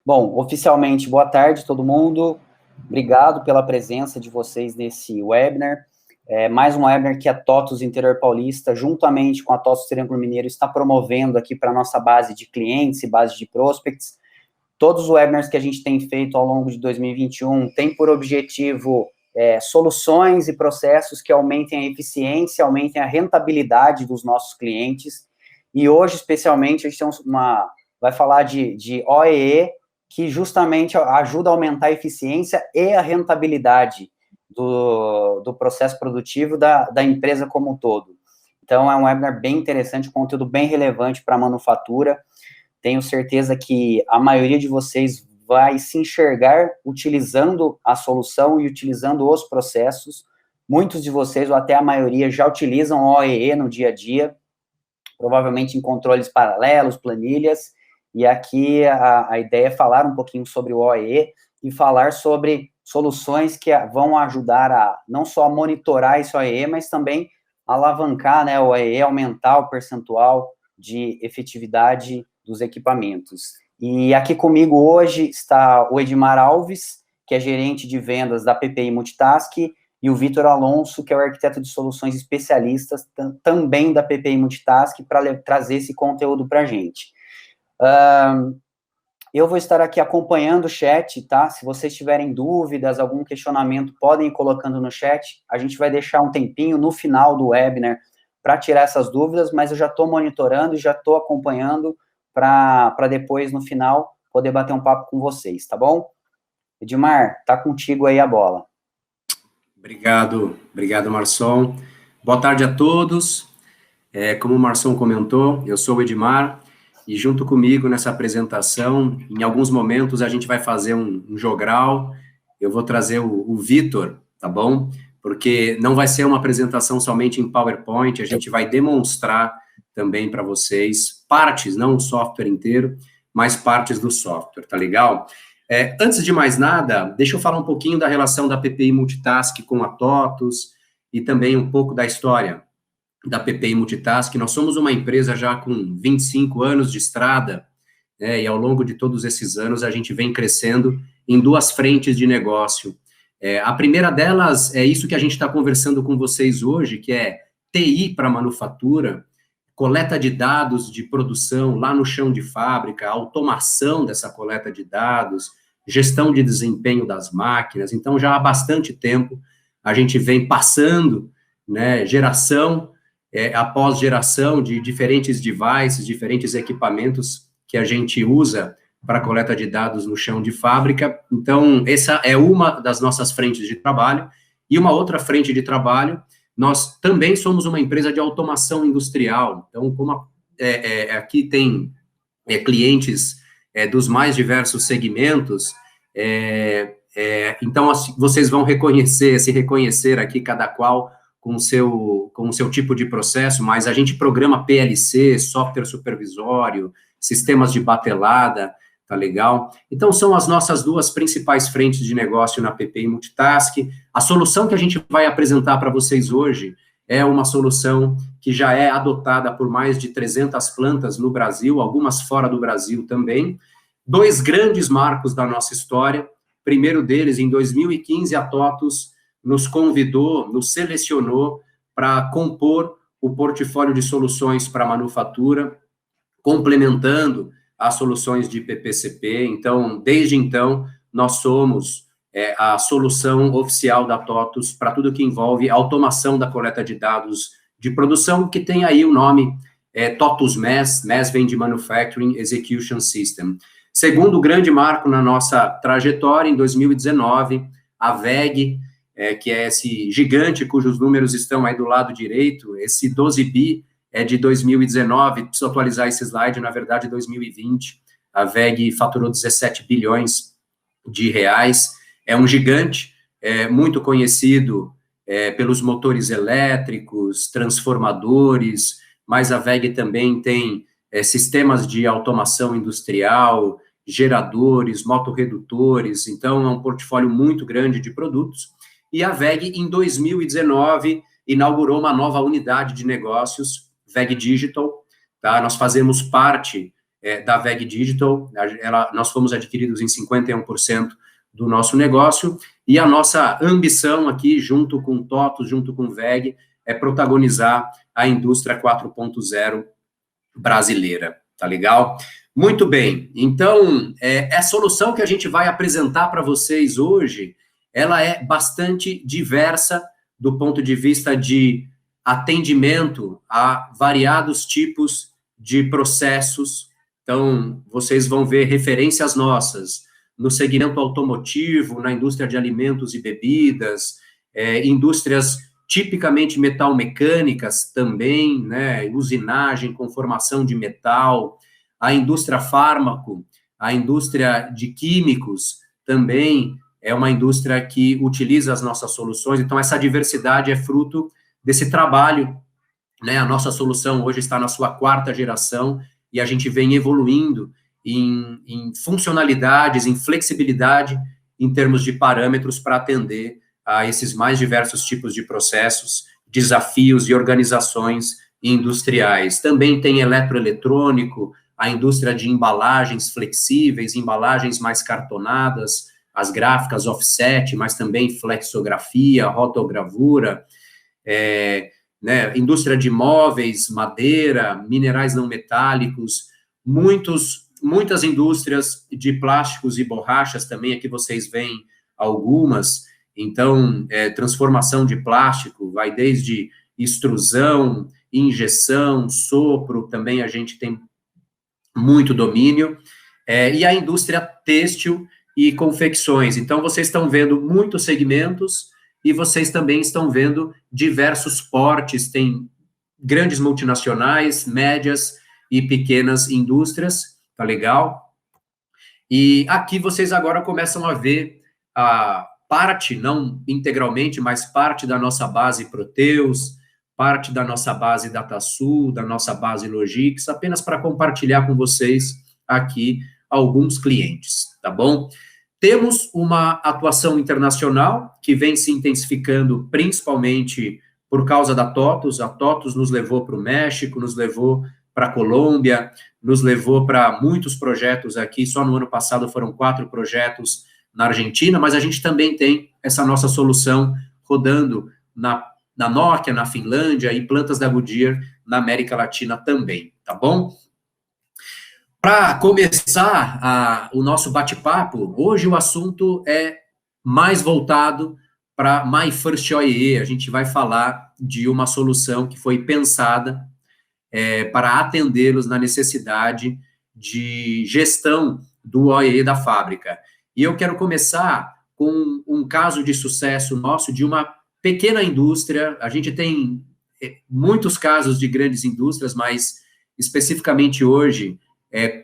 Bom, oficialmente, boa tarde todo mundo. Obrigado pela presença de vocês nesse webinar. Mais um webinar que a TOTVS Interior Paulista, juntamente com a TOTVS Triângulo Mineiro, está promovendo aqui para a nossa base de clientes e base de prospects. Todos os webinars que a gente tem feito ao longo de 2021 têm por objetivo soluções e processos que aumentem a eficiência, aumentem a rentabilidade dos nossos clientes. E hoje, especialmente, a gente vai falar de OEE, que justamente ajuda a aumentar a eficiência e a rentabilidade do processo produtivo da empresa como um todo. Então, é um webinar bem interessante, conteúdo bem relevante para a manufatura. Tenho certeza que a maioria de vocês vai se enxergar utilizando a solução e utilizando os processos. Muitos de vocês, ou até a maioria, já utilizam o OEE no dia a dia, provavelmente em controles paralelos, planilhas, e aqui a ideia é falar um pouquinho sobre o OEE e falar sobre soluções que vão ajudar a não só a monitorar esse OEE, mas também alavancar, né, o OEE, aumentar o percentual de efetividade dos equipamentos. E aqui comigo hoje está o Edmar Alves, que é gerente de vendas da PPI Multitask, e o Vitor Alonso, que é o arquiteto de soluções especialistas, também da PPI Multitask, para trazer esse conteúdo para a gente. Eu vou estar aqui acompanhando o chat, tá? Se vocês tiverem dúvidas, algum questionamento, podem ir colocando no chat. A gente vai deixar um tempinho no final do webinar para tirar essas dúvidas, mas eu já estou monitorando e já estou acompanhando para depois, no final, poder bater um papo com vocês, tá bom? Edmar, tá contigo aí a bola. Obrigado, Marson. Boa tarde a todos. Como o Marson comentou, eu sou o Edmar, e junto comigo nessa apresentação, em alguns momentos a gente vai fazer um jogral, eu vou trazer o Vitor, tá bom? Porque não vai ser uma apresentação somente em PowerPoint, a gente vai demonstrar também para vocês partes, não o software inteiro, mas partes do software, tá legal? Antes de mais nada, deixa eu falar um pouquinho da relação da PPI Multitask com a TOTVS e também um pouco da história da PPI Multitask. Nós somos uma empresa já com 25 anos de estrada, né, e ao longo de todos esses anos a gente vem crescendo em duas frentes de negócio. A primeira delas é isso que a gente está conversando com vocês hoje, que é TI para manufatura, coleta de dados de produção lá no chão de fábrica, automação dessa coleta de dados, gestão de desempenho das máquinas. Então, já há bastante tempo, a gente vem passando, né, geração após geração de diferentes devices, diferentes equipamentos que a gente usa para coleta de dados no chão de fábrica. Então, essa é uma das nossas frentes de trabalho. E uma outra frente de trabalho, nós também somos uma empresa de automação industrial. Então, como aqui tem clientes dos mais diversos segmentos, então vocês vão se reconhecer aqui, cada qual com o seu tipo de processo, mas a gente programa PLC, software supervisório, sistemas de batelada, tá legal? Então, são as nossas duas principais frentes de negócio na PPI Multitask. A solução que a gente vai apresentar para vocês hoje é uma solução que já é adotada por mais de 300 plantas no Brasil, algumas fora do Brasil também. Dois grandes marcos da nossa história. Primeiro deles, em 2015, a TOTVS nos convidou, nos selecionou para compor o portfólio de soluções para manufatura, complementando as soluções de PPCP. Então, desde então, nós somos a solução oficial da TOTVS para tudo que envolve automação da coleta de dados de produção, que tem aí o nome TOTVS MES. MES vem de Manufacturing Execution System. Segundo grande marco na nossa trajetória, em 2019, a WEG, que é esse gigante cujos números estão aí do lado direito, esse 12 bi é de 2019, preciso atualizar esse slide, na verdade, 2020, a WEG faturou 17 bilhões de reais, é um gigante, muito conhecido pelos motores elétricos, transformadores, mas a WEG também tem sistemas de automação industrial, geradores, motorredutores, então é um portfólio muito grande de produtos. E a WEG, em 2019, inaugurou uma nova unidade de negócios, WEG Digital, tá? Nós fazemos parte da WEG Digital. Nós fomos adquiridos em 51% do nosso negócio, e a nossa ambição aqui, junto com TOTVS, junto com WEG, é protagonizar a indústria 4.0 brasileira, tá legal? Muito bem, então, a solução que a gente vai apresentar para vocês hoje, ela é bastante diversa do ponto de vista de atendimento a variados tipos de processos. Então, vocês vão ver referências nossas no segmento automotivo, na indústria de alimentos e bebidas, indústrias tipicamente metalmecânicas também, né, usinagem, conformação de metal, a indústria fármaco, a indústria de químicos também é uma indústria que utiliza as nossas soluções. Então, essa diversidade é fruto desse trabalho, né? A nossa solução hoje está na sua 4ª geração e a gente vem evoluindo em funcionalidades, em flexibilidade, em termos de parâmetros para atender a esses mais diversos tipos de processos, desafios e organizações industriais. Também tem eletroeletrônico, a indústria de embalagens flexíveis, embalagens mais cartonadas, as gráficas offset, mas também flexografia, rotogravura, né, indústria de móveis, madeira, minerais não metálicos, muitas indústrias de plásticos e borrachas também, aqui vocês veem algumas. Então, transformação de plástico, vai desde extrusão, injeção, sopro, também a gente tem muito domínio, e a indústria têxtil e confecções. Então, vocês estão vendo muitos segmentos, e vocês também estão vendo diversos portes, tem grandes multinacionais, médias e pequenas indústrias, tá legal? E aqui vocês agora começam a ver a parte, não integralmente, mas parte da nossa base Proteus, parte da nossa base DataSul, da nossa base Logix, apenas para compartilhar com vocês aqui alguns clientes, tá bom? Temos uma atuação internacional que vem se intensificando principalmente por causa da TOTVS. A TOTVS nos levou para o México, nos levou para a Colômbia, nos levou para muitos projetos aqui. Só no ano passado foram 4 projetos na Argentina, mas a gente também tem essa nossa solução rodando na Nokia, na Finlândia, e plantas da Goodyear na América Latina também, tá bom? Para começar o nosso bate-papo, hoje o assunto é mais voltado para MyFirstOEE. A gente vai falar de uma solução que foi pensada para atendê-los na necessidade de gestão do OEE da fábrica. E eu quero começar com um caso de sucesso nosso de uma pequena indústria. A gente tem muitos casos de grandes indústrias, mas especificamente hoje,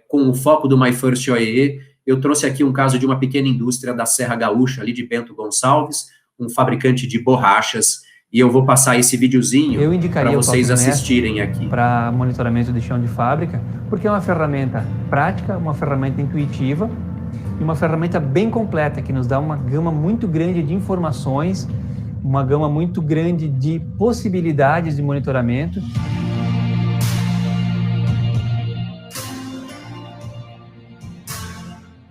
com o foco do MyFirstOEE, eu trouxe aqui um caso de uma pequena indústria da Serra Gaúcha, ali de Bento Gonçalves, um fabricante de borrachas, e eu vou passar esse videozinho para vocês assistirem aqui. Para monitoramento de chão de fábrica, porque é uma ferramenta prática, uma ferramenta intuitiva, e uma ferramenta bem completa, que nos dá uma gama muito grande de informações, uma gama muito grande de possibilidades de monitoramento.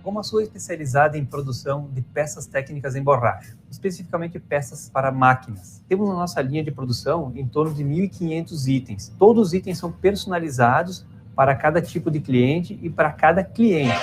Como a sua é especializada em produção de peças técnicas em borracha, especificamente peças para máquinas. Temos na nossa linha de produção em torno de 1.500 itens. Todos os itens são personalizados para cada tipo de cliente e para cada cliente.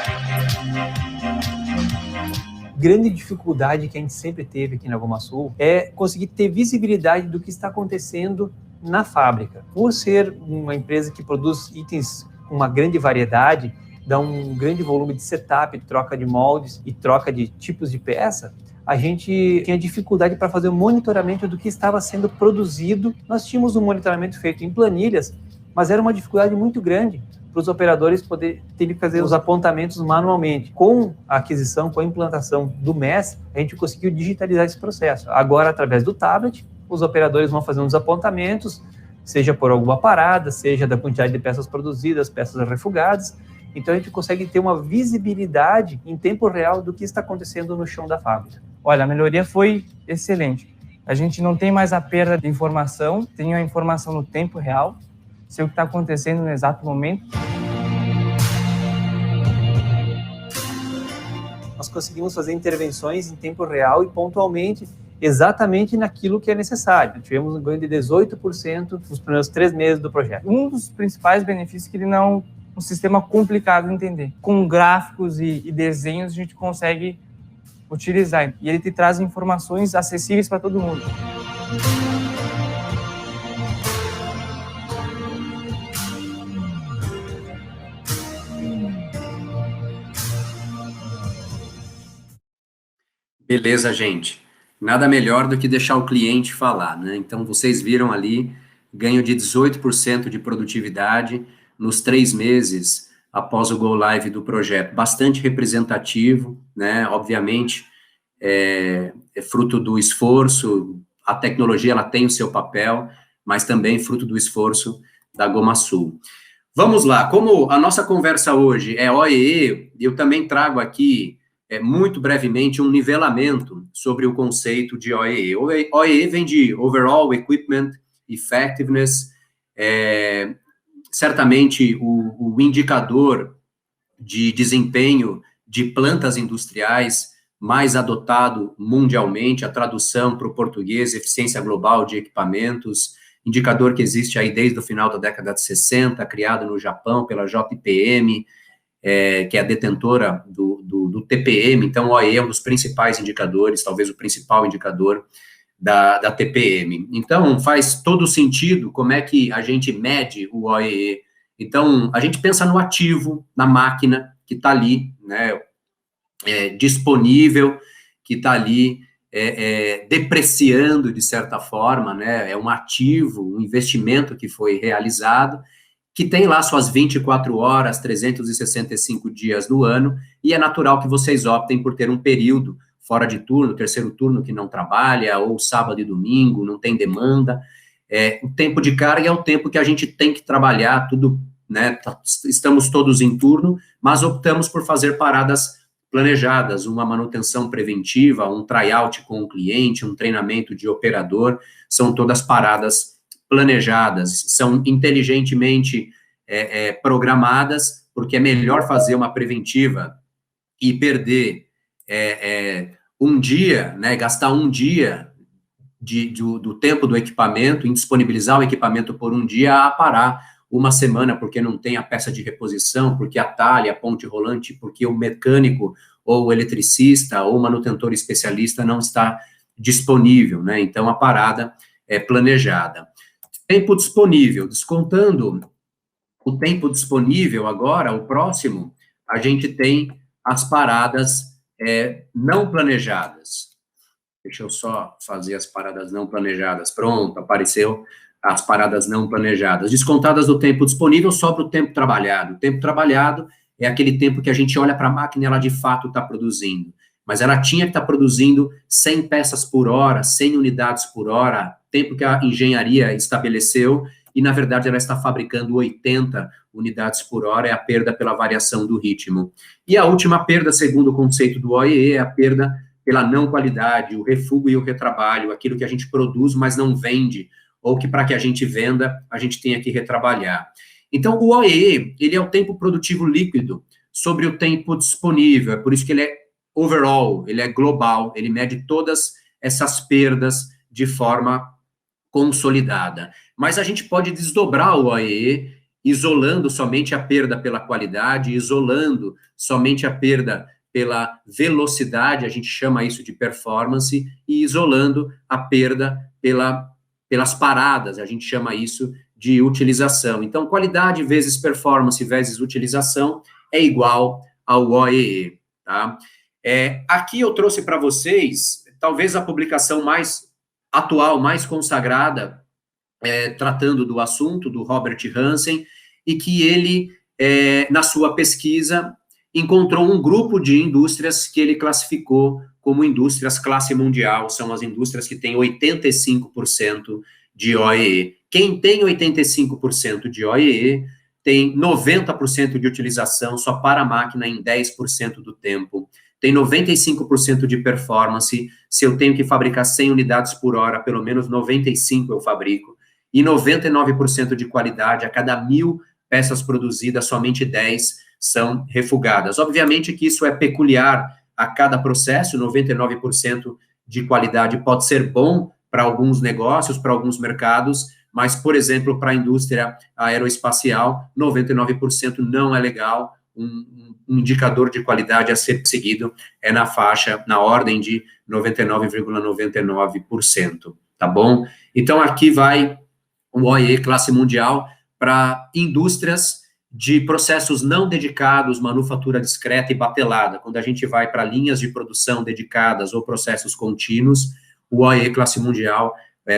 Grande dificuldade que a gente sempre teve aqui na GomaSul é conseguir ter visibilidade do que está acontecendo na fábrica. Por ser uma empresa que produz itens com uma grande variedade, dá um grande volume de setup, troca de moldes e troca de tipos de peça, a gente tinha dificuldade para fazer o monitoramento do que estava sendo produzido. Nós tínhamos um monitoramento feito em planilhas, mas era uma dificuldade muito grande para os operadores poderem ter que fazer os apontamentos manualmente. Com a aquisição, com a implantação do MES, a gente conseguiu digitalizar esse processo. Agora, através do tablet, os operadores vão fazer uns apontamentos, seja por alguma parada, seja da quantidade de peças produzidas, peças refugadas. Então, a gente consegue ter uma visibilidade em tempo real do que está acontecendo no chão da fábrica. Olha, a melhoria foi excelente. A gente não tem mais a perda de informação, tem a informação no tempo real, sei o que está acontecendo no exato momento. nós conseguimos fazer intervenções em tempo real e pontualmente, exatamente naquilo que é necessário. Tivemos um ganho de 18% nos primeiros 3 meses do projeto. Um dos principais benefícios é que ele não é um sistema complicado de entender. Com gráficos e desenhos a gente consegue utilizar. E ele te traz informações acessíveis para todo mundo. Beleza, gente. Nada melhor do que deixar o cliente falar, né? Então, vocês viram ali, ganho de 18% de produtividade nos 3 meses após o go live do projeto. Bastante representativo, né? Obviamente, é fruto do esforço, a tecnologia, ela tem o seu papel, mas também fruto do esforço da GomaSul. Vamos lá, como a nossa conversa hoje é OEE, eu também trago aqui, muito brevemente, um nivelamento sobre o conceito de OEE. OEE vem de Overall Equipment Effectiveness, certamente o indicador de desempenho de plantas industriais mais adotado mundialmente, a tradução para o português, eficiência global de equipamentos, indicador que existe aí desde o final da década de 60, criado no Japão pela JPM, que é a detentora do TPM. Então, o OEE é um dos principais indicadores, talvez o principal indicador da TPM. Então, faz todo sentido como é que a gente mede o OEE. Então, a gente pensa no ativo, na máquina que está ali, né, disponível, que está ali depreciando, de certa forma, né, é um ativo, um investimento que foi realizado, que tem lá suas 24 horas, 365 dias no ano, e é natural que vocês optem por ter um período fora de turno, terceiro turno que não trabalha, ou sábado e domingo, não tem demanda. O tempo de carga é o tempo que a gente tem que trabalhar, tudo, né, estamos todos em turno, mas optamos por fazer paradas planejadas, uma manutenção preventiva, um tryout com o cliente, um treinamento de operador, são todas paradas planejadas, são inteligentemente programadas, porque é melhor fazer uma preventiva e perder um dia, né, gastar um dia do tempo do equipamento, indisponibilizar o equipamento por um dia, a parar uma semana, porque não tem a peça de reposição, porque a talha, a ponte rolante, porque o mecânico, ou o eletricista, ou o manutentor especialista não está disponível, né, então a parada é planejada. Tempo disponível, descontando o tempo disponível agora, o próximo, a gente tem as paradas não planejadas. Deixa eu só fazer as paradas não planejadas. Pronto, apareceu as paradas não planejadas. Descontadas do tempo disponível, sobra o tempo trabalhado. O tempo trabalhado é aquele tempo que a gente olha para a máquina e ela de fato está produzindo. Mas ela tinha que estar produzindo 100 peças por hora, 100 unidades por hora, tempo que a engenharia estabeleceu, e, na verdade, ela está fabricando 80 unidades por hora, é a perda pela variação do ritmo. E a última perda, segundo o conceito do OEE, é a perda pela não qualidade, o refúgio e o retrabalho, aquilo que a gente produz, mas não vende, ou que para que a gente venda, a gente tenha que retrabalhar. Então, o OEE, ele é o tempo produtivo líquido sobre o tempo disponível, é por isso que ele é overall, ele é global, ele mede todas essas perdas de forma consolidada. Mas a gente pode desdobrar o OEE, isolando somente a perda pela qualidade, isolando somente a perda pela velocidade, a gente chama isso de performance, e isolando a perda pelas paradas, a gente chama isso de utilização. Então, qualidade vezes performance vezes utilização é igual ao OEE, tá? Aqui eu trouxe para vocês, talvez a publicação mais atual, mais consagrada, tratando do assunto, do Robert Hansen, e que ele, na sua pesquisa, encontrou um grupo de indústrias que ele classificou como indústrias classe mundial, são as indústrias que têm 85% de OEE. Quem tem 85% de OEE tem 90% de utilização, só para a máquina em 10% do tempo, tem 95% de performance, se eu tenho que fabricar 100 unidades por hora, pelo menos 95 eu fabrico, e 99% de qualidade, a cada 1000 peças produzidas, somente 10 são refugadas. Obviamente que isso é peculiar a cada processo, 99% de qualidade pode ser bom para alguns negócios, para alguns mercados, mas, por exemplo, para a indústria aeroespacial, 99% não é legal. Um indicador de qualidade a ser seguido é na faixa, na ordem de 99,99%, tá bom? Então, aqui vai o OEE classe mundial para indústrias de processos não dedicados, manufatura discreta e batelada. Quando a gente vai para linhas de produção dedicadas ou processos contínuos, o OEE classe mundial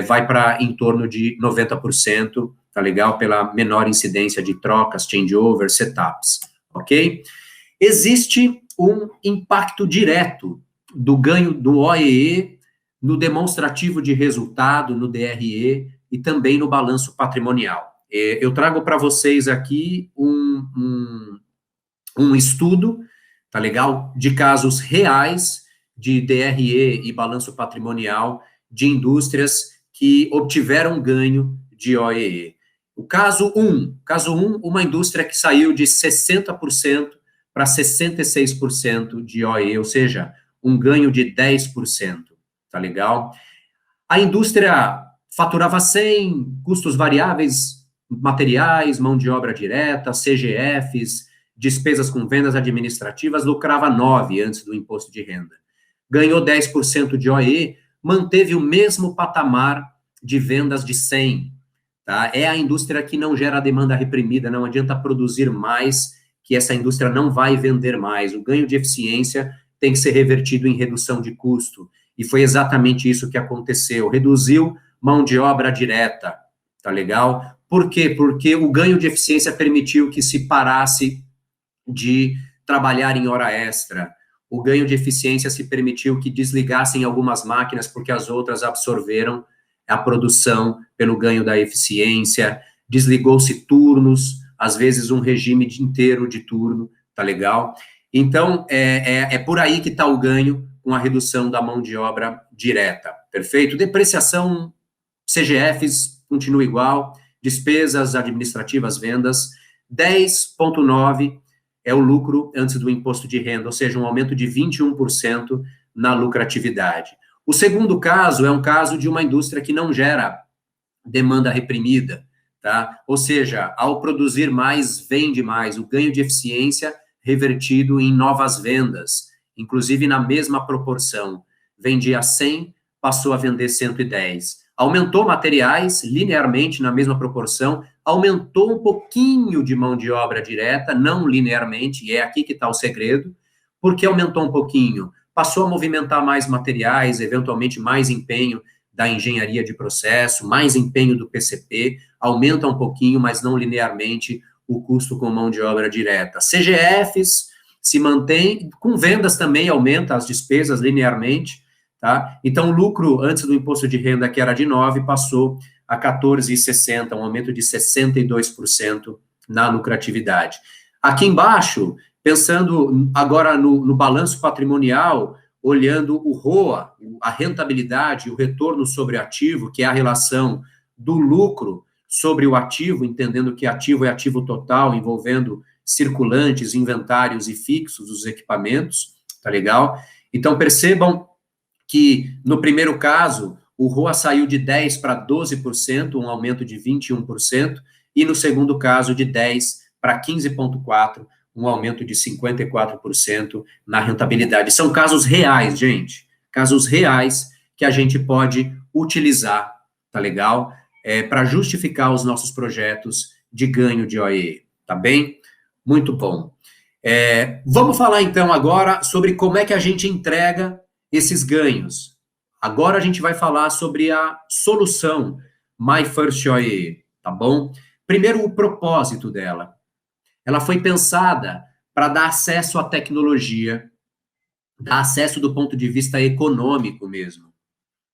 vai para em torno de 90%, tá legal? Pela menor incidência de trocas, changeovers, setups, ok? Existe um impacto direto do ganho do OEE no demonstrativo de resultado, no DRE, e também no balanço patrimonial. Eu trago para vocês aqui um estudo, tá legal? De casos reais de DRE e balanço patrimonial de indústrias que obtiveram ganho de OEE. O caso 1, uma indústria que saiu de 60% para 66% de OEE, ou seja, um ganho de 10%, tá legal? A indústria faturava 100, custos variáveis, materiais, mão de obra direta, CGFs, despesas com vendas administrativas, lucrava 9 antes do imposto de renda. Ganhou 10% de OE, manteve o mesmo patamar de vendas de 100. Tá? É a indústria que não gera demanda reprimida, não adianta produzir mais, que essa indústria não vai vender mais. O ganho de eficiência tem que ser revertido em redução de custo. E foi exatamente isso que aconteceu. Reduziu mão de obra direta, tá legal? Por quê? Porque o ganho de eficiência permitiu que se parasse de trabalhar em hora extra. O ganho de eficiência se permitiu que desligassem algumas máquinas porque as outras absorveram a produção pelo ganho da eficiência. Desligou-se turnos, às vezes um regime inteiro de turno, tá legal? Então, é por aí que está o ganho com a redução da mão de obra direta, perfeito? Depreciação, CGFs, continua igual, despesas administrativas, vendas, 10,9% é o lucro antes do imposto de renda, ou seja, um aumento de 21% na lucratividade. O segundo caso é um caso de uma indústria que não gera demanda reprimida, tá? Ou seja, ao produzir mais, vende mais, o ganho de eficiência revertido em novas vendas, inclusive na mesma proporção. Vendia 100, passou a vender 110. Aumentou materiais linearmente na mesma proporção, aumentou um pouquinho de mão de obra direta, não linearmente, e é aqui que está o segredo. Por que aumentou um pouquinho? Passou a movimentar mais materiais, eventualmente mais empenho da engenharia de processo, mais empenho do PCP, aumenta um pouquinho, mas não linearmente, o custo com mão de obra direta. CGFs se mantém, com vendas também aumenta as despesas linearmente, tá? Então, o lucro antes do imposto de renda, que era de 9, passou a 14,60, um aumento de 62% na lucratividade. Aqui embaixo, pensando agora no balanço patrimonial, olhando o ROA, a rentabilidade, o retorno sobre ativo, que é a relação do lucro sobre o ativo, entendendo que ativo é ativo total, envolvendo circulantes, inventários e fixos dos equipamentos, tá legal? Então, percebam que, no primeiro caso, o ROA saiu de 10% para 12%, um aumento de 21%, e no segundo caso, de 10% para 15,4%, um aumento de 54% na rentabilidade. São casos reais, gente, casos reais que a gente pode utilizar, tá legal? Para justificar os nossos projetos de ganho de OEE, tá bem? Muito bom. Vamos falar, então, agora sobre como é que a gente entrega esses ganhos. Agora a gente vai falar sobre a solução My First OEE, tá bom? Primeiro, o propósito dela. Ela foi pensada para dar acesso à tecnologia, dar acesso do ponto de vista econômico mesmo,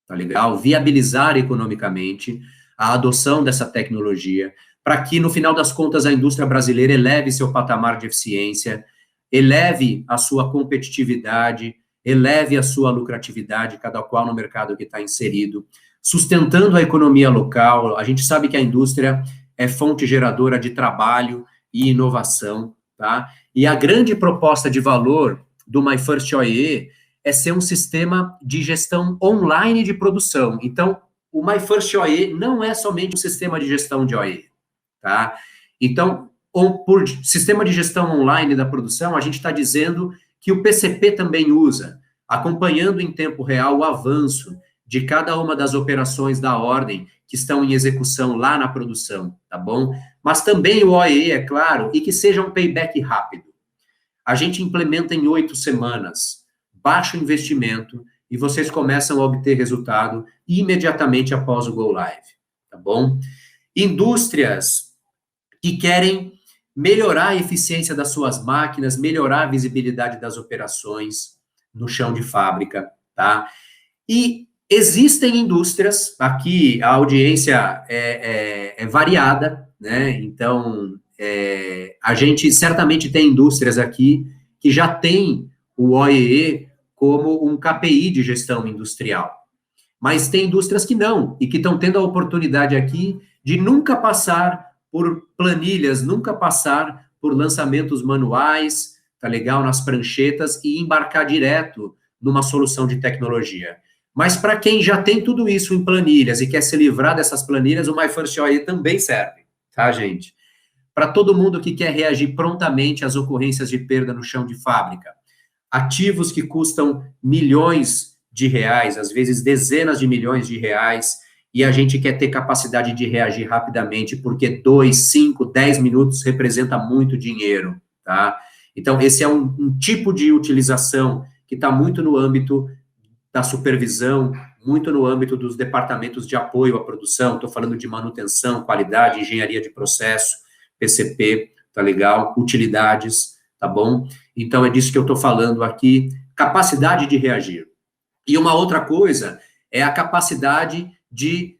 tá legal? Viabilizar economicamente a adoção dessa tecnologia, para que, no final das contas, a indústria brasileira eleve seu patamar de eficiência, eleve a sua competitividade, eleve a sua lucratividade, cada qual no mercado que está inserido, sustentando a economia local. A gente sabe que a indústria é fonte geradora de trabalho e inovação, tá? E a grande proposta de valor do MyFirstOE é ser um sistema de gestão online de produção. Então, o MyFirstOE não é somente um sistema de gestão de OE, tá? Então, por sistema de gestão online da produção, a gente está dizendo que o PCP também usa, acompanhando em tempo real o avanço de cada uma das operações da ordem que estão em execução lá na produção, tá bom? Mas também o OE, é claro, e que seja um payback rápido. A gente implementa em 8 semanas, baixo investimento, e vocês começam a obter resultado imediatamente após o Go Live, tá bom? Indústrias que querem melhorar a eficiência das suas máquinas, melhorar a visibilidade das operações no chão de fábrica, tá? E existem indústrias, aqui a audiência é variada, né? Então, a gente certamente tem indústrias aqui que já tem o OEE como um KPI de gestão industrial. Mas tem indústrias que não, e que estão tendo a oportunidade aqui de nunca passar por planilhas, nunca passar por lançamentos manuais, tá legal, nas pranchetas, e embarcar direto numa solução de tecnologia. Mas para quem já tem tudo isso em planilhas e quer se livrar dessas planilhas, o MyFirstOE também serve, tá, gente? Para todo mundo que quer reagir prontamente às ocorrências de perda no chão de fábrica. Ativos que custam milhões de reais, às vezes dezenas de milhões de reais, e a gente quer ter capacidade de reagir rapidamente, porque 2, 5, 10 minutos representa muito dinheiro, tá? Então, esse é um tipo de utilização que está muito no âmbito da supervisão, muito no âmbito dos departamentos de apoio à produção, estou falando de manutenção, qualidade, engenharia de processo, PCP, tá legal? Utilidades, tá bom? Então, é disso que eu estou falando aqui, capacidade de reagir. E uma outra coisa é a capacidade de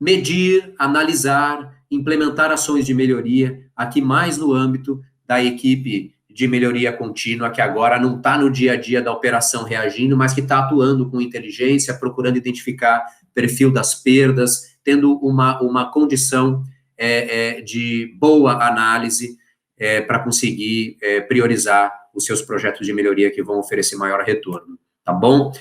medir, analisar, implementar ações de melhoria, aqui mais no âmbito da equipe de melhoria contínua, que agora não está no dia a dia da operação reagindo, mas que está atuando com inteligência, procurando identificar perfil das perdas, tendo uma condição de boa análise para conseguir priorizar os seus projetos de melhoria que vão oferecer maior retorno, tá bom?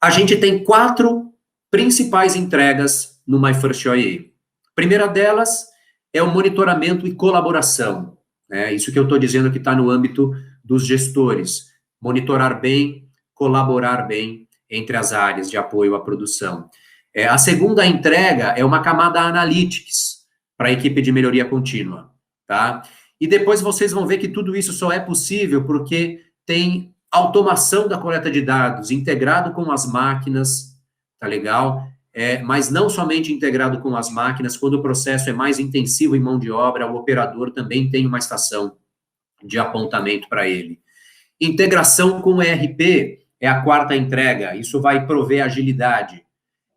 A gente tem 4 principais entregas no MyFirstOE. A primeira delas é o monitoramento e colaboração, né? Isso que eu estou dizendo que está no âmbito dos gestores. Monitorar bem, colaborar bem entre as áreas de apoio à produção. A segunda entrega é uma camada Analytics para a equipe de melhoria contínua, tá? E depois vocês vão ver que tudo isso só é possível porque tem automação da coleta de dados, integrado com as máquinas, tá legal? Mas não somente integrado com as máquinas, quando o processo é mais intensivo em mão de obra, o operador também tem uma estação de apontamento para ele. Integração com o ERP é a 4ª entrega, isso vai prover agilidade,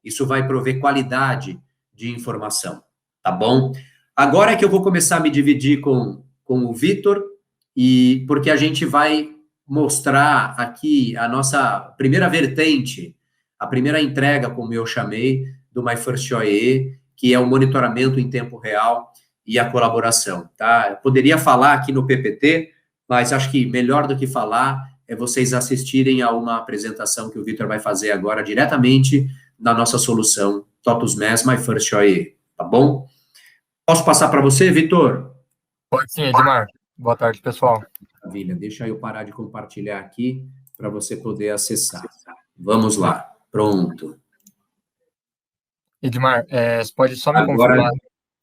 isso vai prover qualidade de informação, tá bom? Agora é que eu vou começar a me dividir com o Vitor, e porque a gente vai mostrar aqui a nossa primeira vertente, a primeira entrega, como eu chamei, do MyFirstOE, que é o monitoramento em tempo real e a colaboração, tá? Eu poderia falar aqui no PPT, mas acho que melhor do que falar é vocês assistirem a uma apresentação que o Vitor vai fazer agora diretamente da nossa solução TOTUS MES MyFirstOE, tá bom? Posso passar para você, Vitor? Pode sim, Edmar. Boa tarde, pessoal. Maravilha, deixa eu parar de compartilhar aqui para você poder acessar. Vamos lá, pronto. Edmar, você pode só me confirmar?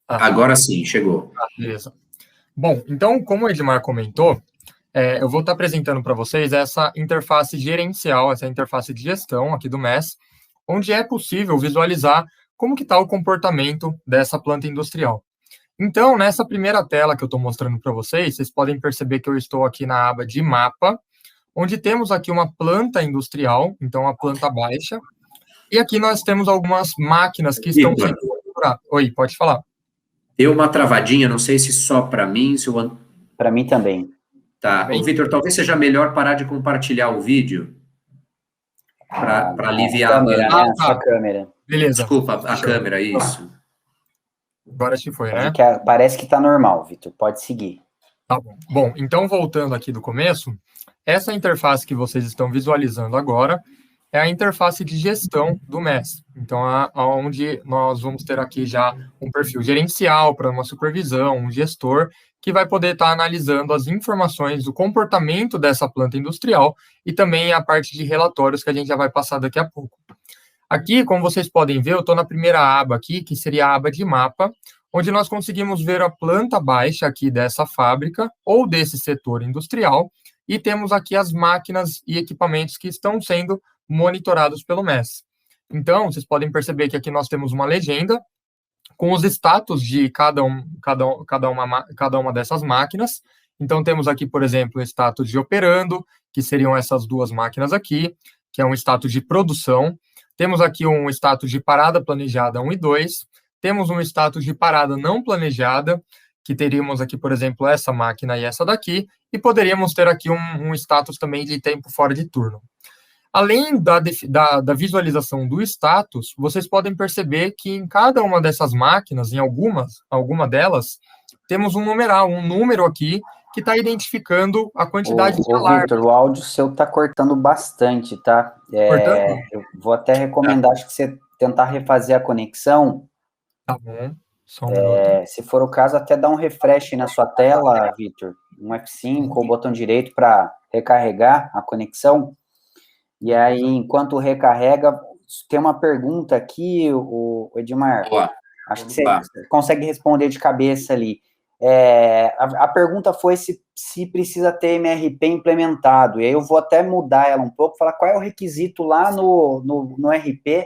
Agora sim, chegou. Beleza. Bom, então, como o Edmar comentou, eu vou estar apresentando para vocês essa interface gerencial, essa interface de gestão aqui do MES, onde é possível visualizar como que está o comportamento dessa planta industrial. Então, nessa primeira tela que eu estou mostrando para vocês, vocês podem perceber que eu estou aqui na aba de mapa, onde temos aqui uma planta industrial, então a planta baixa, e aqui nós temos algumas máquinas que estão sendo configuradas. Oi, pode falar. Deu uma travadinha, não sei se só para mim, se o... Para mim também. Tá, Vitor, talvez seja melhor parar de compartilhar o vídeo para aliviar a câmera, né? A câmera. Beleza. Desculpa, a câmera, isso. Agora se foi, né? Parece que está normal, Vitor, pode seguir. Tá bom. Bom, então voltando aqui do começo, essa interface que vocês estão visualizando agora é a interface de gestão do MES. Então, onde nós vamos ter aqui já um perfil gerencial para uma supervisão, um gestor, que vai poder estar analisando as informações do comportamento dessa planta industrial e também a parte de relatórios que a gente já vai passar daqui a pouco. Aqui, como vocês podem ver, eu estou na primeira aba aqui, que seria a aba de mapa, onde nós conseguimos ver a planta baixa aqui dessa fábrica ou desse setor industrial, e temos aqui as máquinas e equipamentos que estão sendo monitorados pelo MES. Então, vocês podem perceber que aqui nós temos uma legenda com os status de cada uma dessas máquinas. Então, temos aqui, por exemplo, o status de operando, que seriam essas duas máquinas aqui, que é um status de produção. Temos aqui um status de parada planejada 1 e 2. Temos um status de parada não planejada, que teríamos aqui, por exemplo, essa máquina e essa daqui, e poderíamos ter aqui um status também de tempo fora de turno. Além da visualização do status, vocês podem perceber que em cada uma dessas máquinas, em alguma delas, temos um numeral, um número aqui, que está identificando a quantidade de alarme. Vitor, o áudio seu está cortando bastante, tá? Cortando? Eu vou até recomendar, acho que você tentar refazer a conexão. Tá bom, só um minuto. Se for o caso, até dá um refresh na sua tela, Vitor. Um F5 ou botão direito para recarregar a conexão. E aí, enquanto recarrega, tem uma pergunta aqui, o Edmar. Boa. Acho que você consegue responder de cabeça ali. A pergunta foi se precisa ter MRP implementado. E aí eu vou até mudar ela um pouco, falar qual é o requisito lá no RP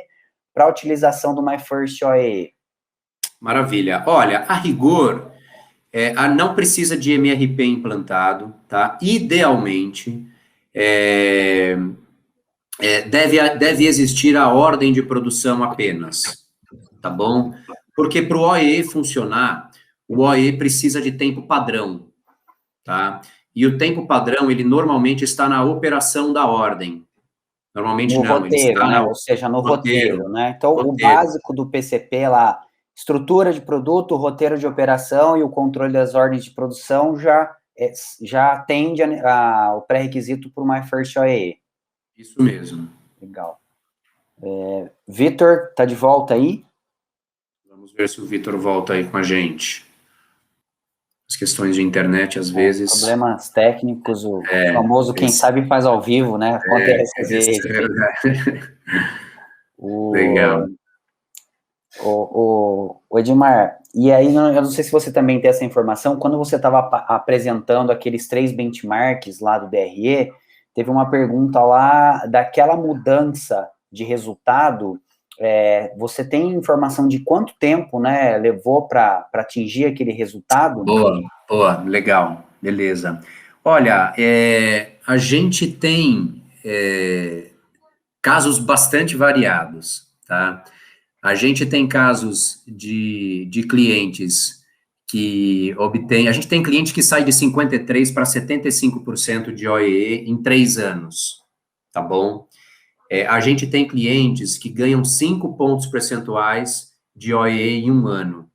para a utilização do MyFirstOE. Maravilha. Olha, a rigor, não precisa de MRP implantado, tá? Idealmente, deve existir a ordem de produção apenas, tá bom? Porque para o OE funcionar, o OE precisa de tempo padrão, tá? E o tempo padrão, ele normalmente está na operação da ordem. Normalmente no não, roteiro, ele está né? Ou seja, no roteiro, né? Então, roteiro. O básico do PCP lá, estrutura de produto, roteiro de operação e o controle das ordens de produção já atende o pré-requisito para o MyFirstOE. Isso mesmo. Legal. Vitor, tá de volta aí? Vamos ver se o Vitor volta aí com a gente. As questões de internet, às vezes... Problemas técnicos, o famoso quem sabe faz ao vivo, né? Acontece às vezes. É verdade. Legal. O Edmar, e aí, eu não sei se você também tem essa informação, quando você estava apresentando aqueles 3 benchmarks lá do DRE, teve uma pergunta lá daquela mudança de resultado, você tem informação de quanto tempo, né, levou para atingir aquele resultado? Boa, legal, beleza. Olha, a gente tem casos bastante variados, tá? A gente tem casos de clientes que obtêm... A gente tem cliente que sai de 53% para 75% de OEE em 3 anos, tá bom? A gente tem clientes que ganham 5 pontos percentuais de OEE em 1 ano.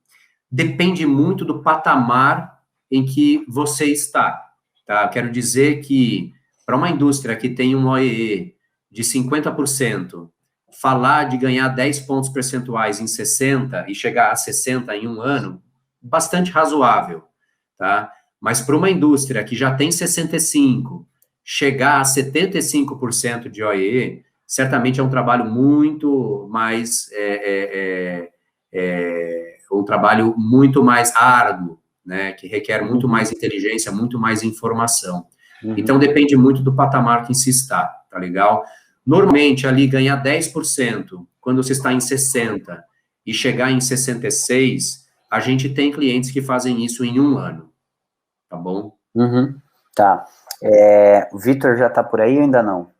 Depende muito do patamar em que você está, tá? Quero dizer que, para uma indústria que tem um OEE de 50%, falar de ganhar 10 pontos percentuais em 60 e chegar a 60 em 1 ano, bastante razoável, tá? Mas para uma indústria que já tem 65, chegar a 75% de OEE, certamente é um trabalho muito mais, um trabalho muito mais árduo, né, que requer muito mais inteligência, muito mais informação. Então, depende muito do patamar que se está, tá legal? Normalmente, ali, ganhar 10%, quando você está em 60, e chegar em 66, a gente tem clientes que fazem isso em 1 ano, tá bom? Tá. O Vitor já está por aí ou ainda não?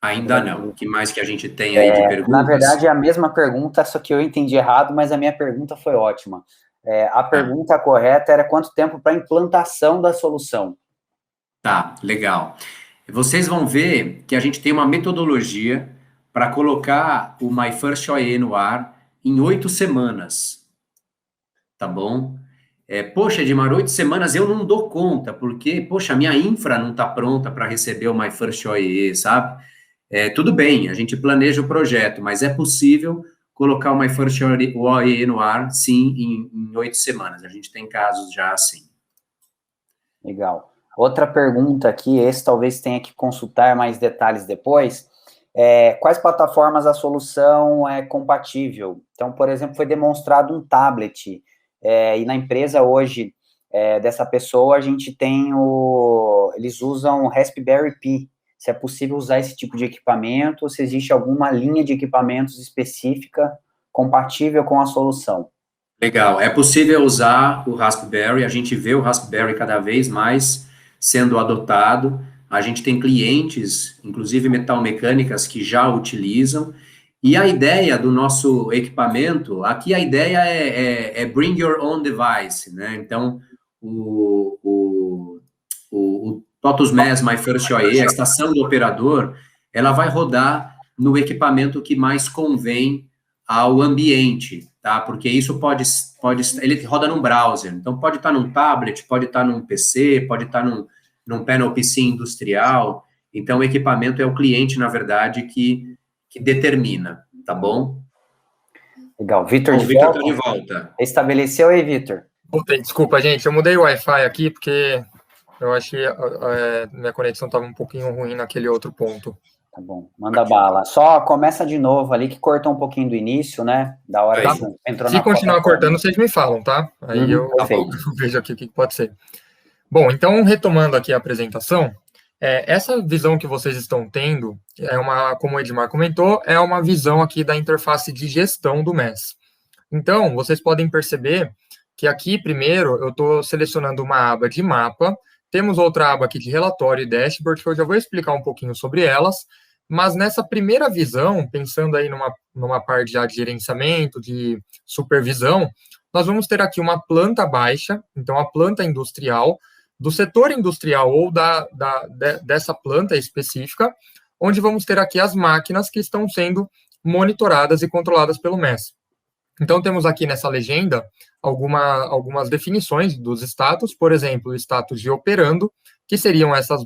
Ainda não. O que mais que a gente tem aí de perguntas? Na verdade, é a mesma pergunta, só que eu entendi errado, mas a minha pergunta foi ótima. A pergunta correta era quanto tempo para a implantação da solução? Tá, legal. Vocês vão ver que a gente tem uma metodologia para colocar o MyFirstOE no ar em 8 semanas, tá bom? Poxa, Edmar, 8 semanas eu não dou conta, porque, poxa, a minha infra não está pronta para receber o My First OEE, sabe? Tudo bem, a gente planeja o projeto, mas é possível colocar o My First OEE no ar, sim, em 8 semanas. A gente tem casos já assim. Legal. Outra pergunta aqui, esse talvez tenha que consultar mais detalhes depois. Quais plataformas a solução é compatível? Então, por exemplo, foi demonstrado um tablet, e na empresa hoje dessa pessoa, a gente tem eles usam o Raspberry Pi. Se é possível usar esse tipo de equipamento, ou se existe alguma linha de equipamentos específica compatível com a solução. Legal, é possível usar o Raspberry, a gente vê o Raspberry cada vez mais sendo adotado, a gente tem clientes, inclusive metalmecânicas, que já utilizam, e a ideia do nosso equipamento, aqui a ideia é bring your own device, né? Então, o TOTUS MES My First OEE, a estação do operador, ela vai rodar no equipamento que mais convém ao ambiente, tá? Porque isso pode ele roda num browser, então pode estar num tablet, pode estar num PC, pode estar num panel PC industrial, então o equipamento é o cliente, na verdade, que determina, tá bom? Legal. Vitor de Vitor volta? Tá de volta. Estabeleceu aí, Vitor? Desculpa, gente, eu mudei o Wi-Fi aqui porque eu achei minha conexão estava um pouquinho ruim naquele outro ponto. Tá bom, manda bala. Só começa de novo ali, que cortou um pouquinho do início, né? Da hora Tá. que você entrou. Se continuar cortando, vocês me falam, tá? Aí eu vejo aqui o que pode ser. Bom, então, retomando aqui a apresentação, essa visão que vocês estão tendo, como o Edmar comentou, é uma visão aqui da interface de gestão do MES. Então, vocês podem perceber que aqui, primeiro, eu estou selecionando uma aba de mapa, temos outra aba aqui de relatório e dashboard, que eu já vou explicar um pouquinho sobre elas, mas nessa primeira visão, pensando aí numa parte já de gerenciamento, de supervisão, nós vamos ter aqui uma planta baixa, então a planta industrial, do setor industrial ou dessa planta específica, onde vamos ter aqui as máquinas que estão sendo monitoradas e controladas pelo MES. Então, temos aqui nessa legenda algumas definições dos status, por exemplo, o status de operando, que seriam essas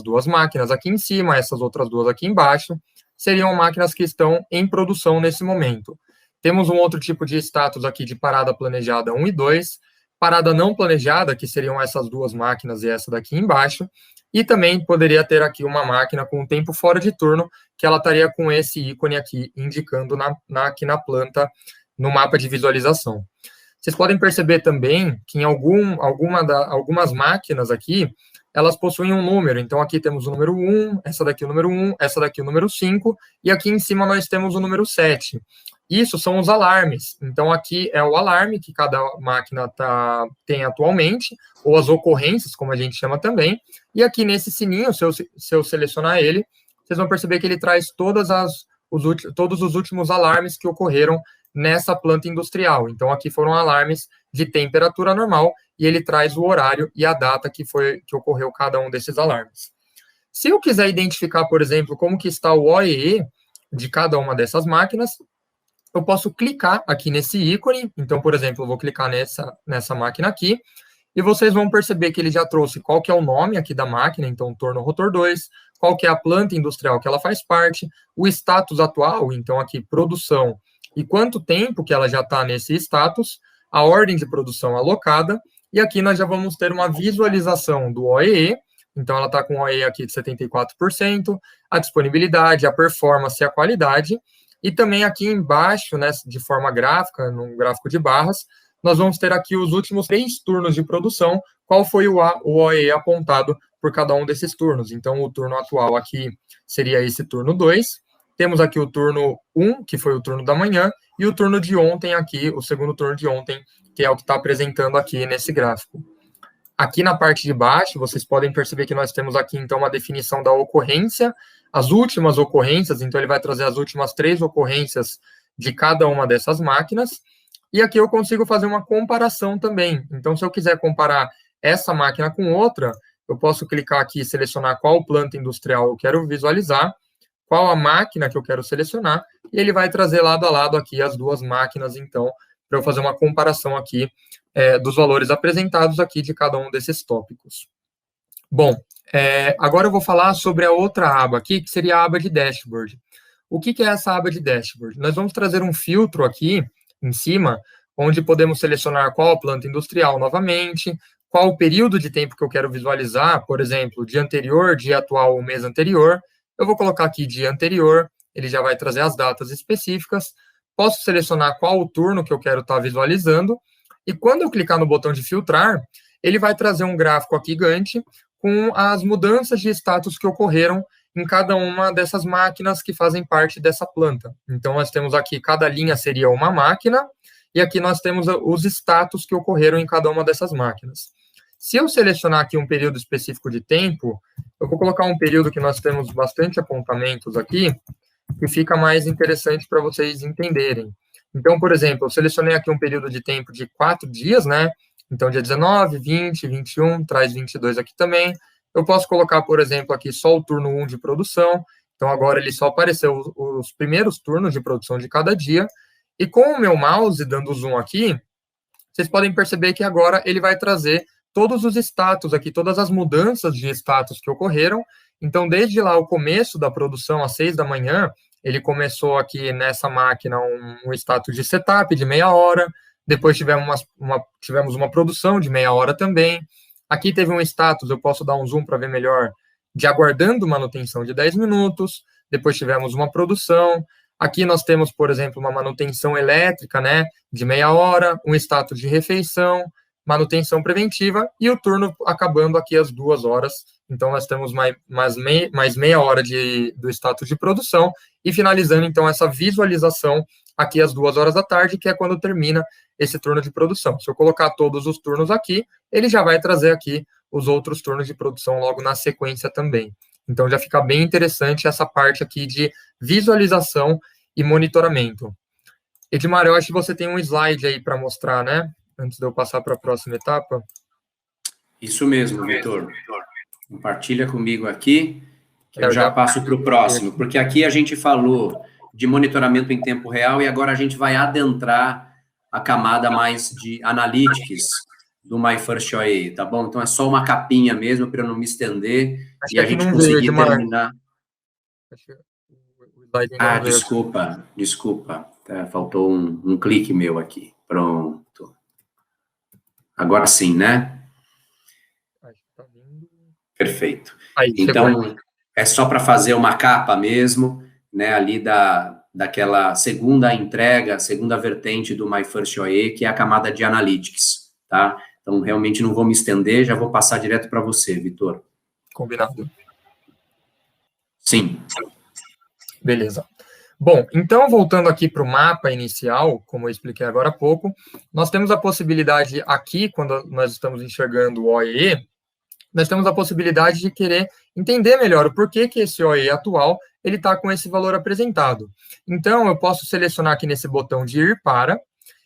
duas máquinas aqui em cima, essas outras duas aqui embaixo, seriam máquinas que estão em produção nesse momento. Temos um outro tipo de status aqui de parada planejada 1 e 2, parada não planejada, que seriam essas duas máquinas e essa daqui embaixo, e também poderia ter aqui uma máquina com tempo fora de turno, que ela estaria com esse ícone aqui, indicando aqui na planta, no mapa de visualização. Vocês podem perceber também que em algumas máquinas aqui, elas possuem um número. Então, aqui temos o número 1, essa daqui o número 1, essa daqui o número 5, e aqui em cima nós temos o número 7. Isso são os alarmes. Então, aqui é o alarme que cada máquina tem atualmente, ou as ocorrências, como a gente chama também. E aqui nesse sininho, se eu selecionar ele, vocês vão perceber que ele traz todos os últimos alarmes que ocorreram nessa planta industrial. Então, aqui foram alarmes de temperatura normal e ele traz o horário e a data que ocorreu cada um desses alarmes. Se eu quiser identificar, por exemplo, como que está o OEE de cada uma dessas máquinas, eu posso clicar aqui nesse ícone. Então, por exemplo, eu vou clicar nessa máquina aqui e vocês vão perceber que ele já trouxe qual que é o nome aqui da máquina, então torno rotor 2, qual que é a planta industrial que ela faz parte, o status atual, então aqui produção, e quanto tempo que ela já está nesse status, a ordem de produção alocada, e aqui nós já vamos ter uma visualização do OEE, então ela está com o OEE aqui de 74%, a disponibilidade, a performance e a qualidade, e também aqui embaixo, né, de forma gráfica, num gráfico de barras, nós vamos ter aqui os últimos 3 turnos de produção, qual foi o OEE apontado por cada um desses turnos. Então, o turno atual aqui seria esse turno 2, temos aqui o turno 1, que foi o turno da manhã, e o turno de ontem aqui, o segundo turno de ontem, que é o que está apresentando aqui nesse gráfico. Aqui na parte de baixo, vocês podem perceber que nós temos aqui, então, uma definição da ocorrência, as últimas ocorrências, então ele vai trazer as últimas 3 ocorrências de cada uma dessas máquinas, e aqui eu consigo fazer uma comparação também. Então, se eu quiser comparar essa máquina com outra, eu posso clicar aqui e selecionar qual planta industrial eu quero visualizar, qual a máquina que eu quero selecionar, e ele vai trazer lado a lado aqui as duas máquinas, então, para eu fazer uma comparação aqui dos valores apresentados aqui de cada um desses tópicos. Bom, agora eu vou falar sobre a outra aba aqui, que seria a aba de dashboard. O que é essa aba de dashboard? Nós vamos trazer um filtro aqui em cima, onde podemos selecionar qual a planta industrial novamente, qual o período de tempo que eu quero visualizar, por exemplo, dia anterior, dia atual ou mês anterior. Eu vou colocar aqui dia anterior, ele já vai trazer as datas específicas. Posso selecionar qual o turno que eu quero estar visualizando. E quando eu clicar no botão de filtrar, ele vai trazer um gráfico aqui Gantt com as mudanças de status que ocorreram em cada uma dessas máquinas que fazem parte dessa planta. Então, nós temos aqui, cada linha seria uma máquina, e aqui nós temos os status que ocorreram em cada uma dessas máquinas. Se eu selecionar aqui um período específico de tempo, eu vou colocar um período que nós temos bastante apontamentos aqui, que fica mais interessante para vocês entenderem. Então, por exemplo, eu selecionei aqui um período de tempo de 4 dias, né? Então, dia 19, 20, 21, traz 22 aqui também. Eu posso colocar, por exemplo, aqui só o turno 1 de produção. Então, agora ele só apareceu os primeiros turnos de produção de cada dia. E com o meu mouse, dando zoom aqui, vocês podem perceber que agora ele vai trazer todos os status aqui, todas as mudanças de status que ocorreram. Então, desde lá o começo da produção, às 6 da manhã, ele começou aqui nessa máquina um status de setup de meia hora. Depois tivemos uma produção de meia hora também. Aqui teve um status, eu posso dar um zoom para ver melhor, de aguardando manutenção de 10 minutos. Depois tivemos uma produção. Aqui nós temos, por exemplo, uma manutenção elétrica, né, de meia hora, um status de refeição, manutenção preventiva e o turno acabando aqui às 2 horas. Então, nós temos mais meia hora do status de produção e finalizando, então, essa visualização aqui às 2 horas da tarde, que é quando termina esse turno de produção. Se eu colocar todos os turnos aqui, ele já vai trazer aqui os outros turnos de produção logo na sequência também. Então, já fica bem interessante essa parte aqui de visualização e monitoramento. Edmar, eu acho que você tem um slide aí para mostrar, né? Antes de eu passar para a próxima etapa. Isso mesmo, Vitor. Compartilha comigo aqui, que eu já passo para o próximo, porque aqui a gente falou de monitoramento em tempo real e agora a gente vai adentrar a camada mais de analytics do MyFirstOIA, tá bom? Então é só uma capinha mesmo para eu não me estender e a gente conseguir terminar. Desculpa. Faltou um clique meu aqui. Pronto. Agora sim, né? Perfeito. Então, é só para fazer uma capa mesmo, né, ali daquela segunda entrega, segunda vertente do MyFirstOIA, que é a camada de Analytics, tá? Então, realmente não vou me estender, já vou passar direto para você, Vitor. Combinado. Sim. Beleza. Bom, então, voltando aqui para o mapa inicial, como eu expliquei agora há pouco, nós temos a possibilidade aqui, quando nós estamos enxergando o OEE, nós temos a possibilidade de querer entender melhor o porquê que esse OEE atual ele está com esse valor apresentado. Então, eu posso selecionar aqui nesse botão de ir para,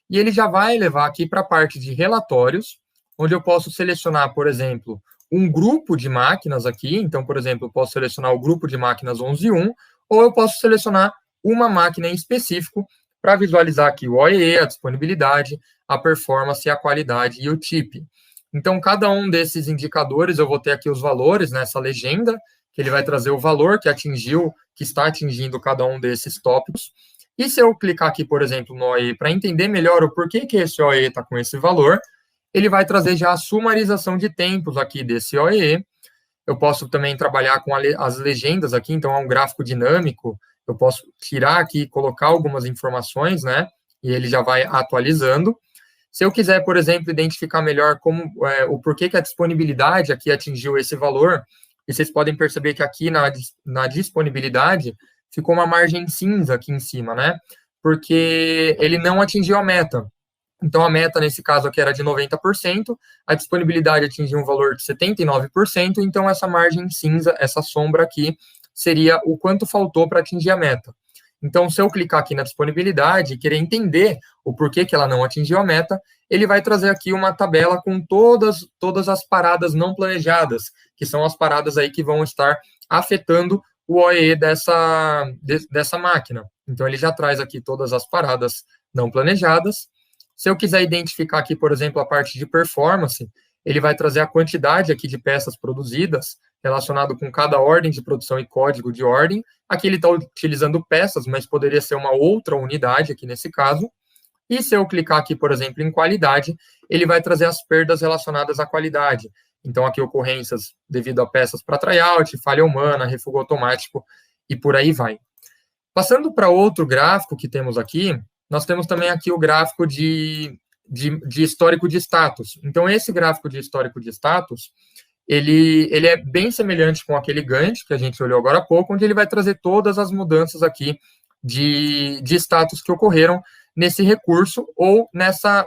e ele já vai levar aqui para a parte de relatórios, onde eu posso selecionar, por exemplo, um grupo de máquinas aqui. Então, por exemplo, eu posso selecionar o grupo de máquinas 11.1, ou eu posso selecionar uma máquina em específico para visualizar aqui o OEE, a disponibilidade, a performance, a qualidade e o TIP. Então, cada um desses indicadores, eu vou ter aqui os valores nessa legenda, que ele vai trazer o valor que atingiu, que está atingindo cada um desses tópicos. E se eu clicar aqui, por exemplo, no OEE, para entender melhor o porquê que esse OEE está com esse valor, ele vai trazer já a sumarização de tempos aqui desse OEE. Eu posso também trabalhar com as legendas aqui, então é um gráfico dinâmico, eu posso tirar aqui e colocar algumas informações, né, e ele já vai atualizando. Se eu quiser, por exemplo, identificar melhor o porquê que a disponibilidade aqui atingiu esse valor, e vocês podem perceber que aqui na disponibilidade ficou uma margem cinza aqui em cima, né, porque ele não atingiu a meta. Então, a meta, nesse caso aqui, era de 90%, a disponibilidade atingiu um valor de 79%, então essa margem cinza, essa sombra aqui, seria o quanto faltou para atingir a meta. Então, se eu clicar aqui na disponibilidade e querer entender o porquê que ela não atingiu a meta, ele vai trazer aqui uma tabela com todas as paradas não planejadas, que são as paradas aí que vão estar afetando o OEE dessa máquina. Então, ele já traz aqui todas as paradas não planejadas. Se eu quiser identificar aqui, por exemplo, a parte de performance, ele vai trazer a quantidade aqui de peças produzidas, relacionado com cada ordem de produção e código de ordem. Aqui ele está utilizando peças, mas poderia ser uma outra unidade aqui nesse caso. E se eu clicar aqui, por exemplo, em qualidade, ele vai trazer as perdas relacionadas à qualidade. Então, aqui ocorrências devido a peças para tryout, falha humana, refugo automático e por aí vai. Passando para outro gráfico que temos aqui, nós temos também aqui o gráfico de histórico de status. Então, esse gráfico de histórico de status, ele é bem semelhante com aquele Gantt que a gente olhou agora há pouco, onde ele vai trazer todas as mudanças aqui de status que ocorreram nesse recurso ou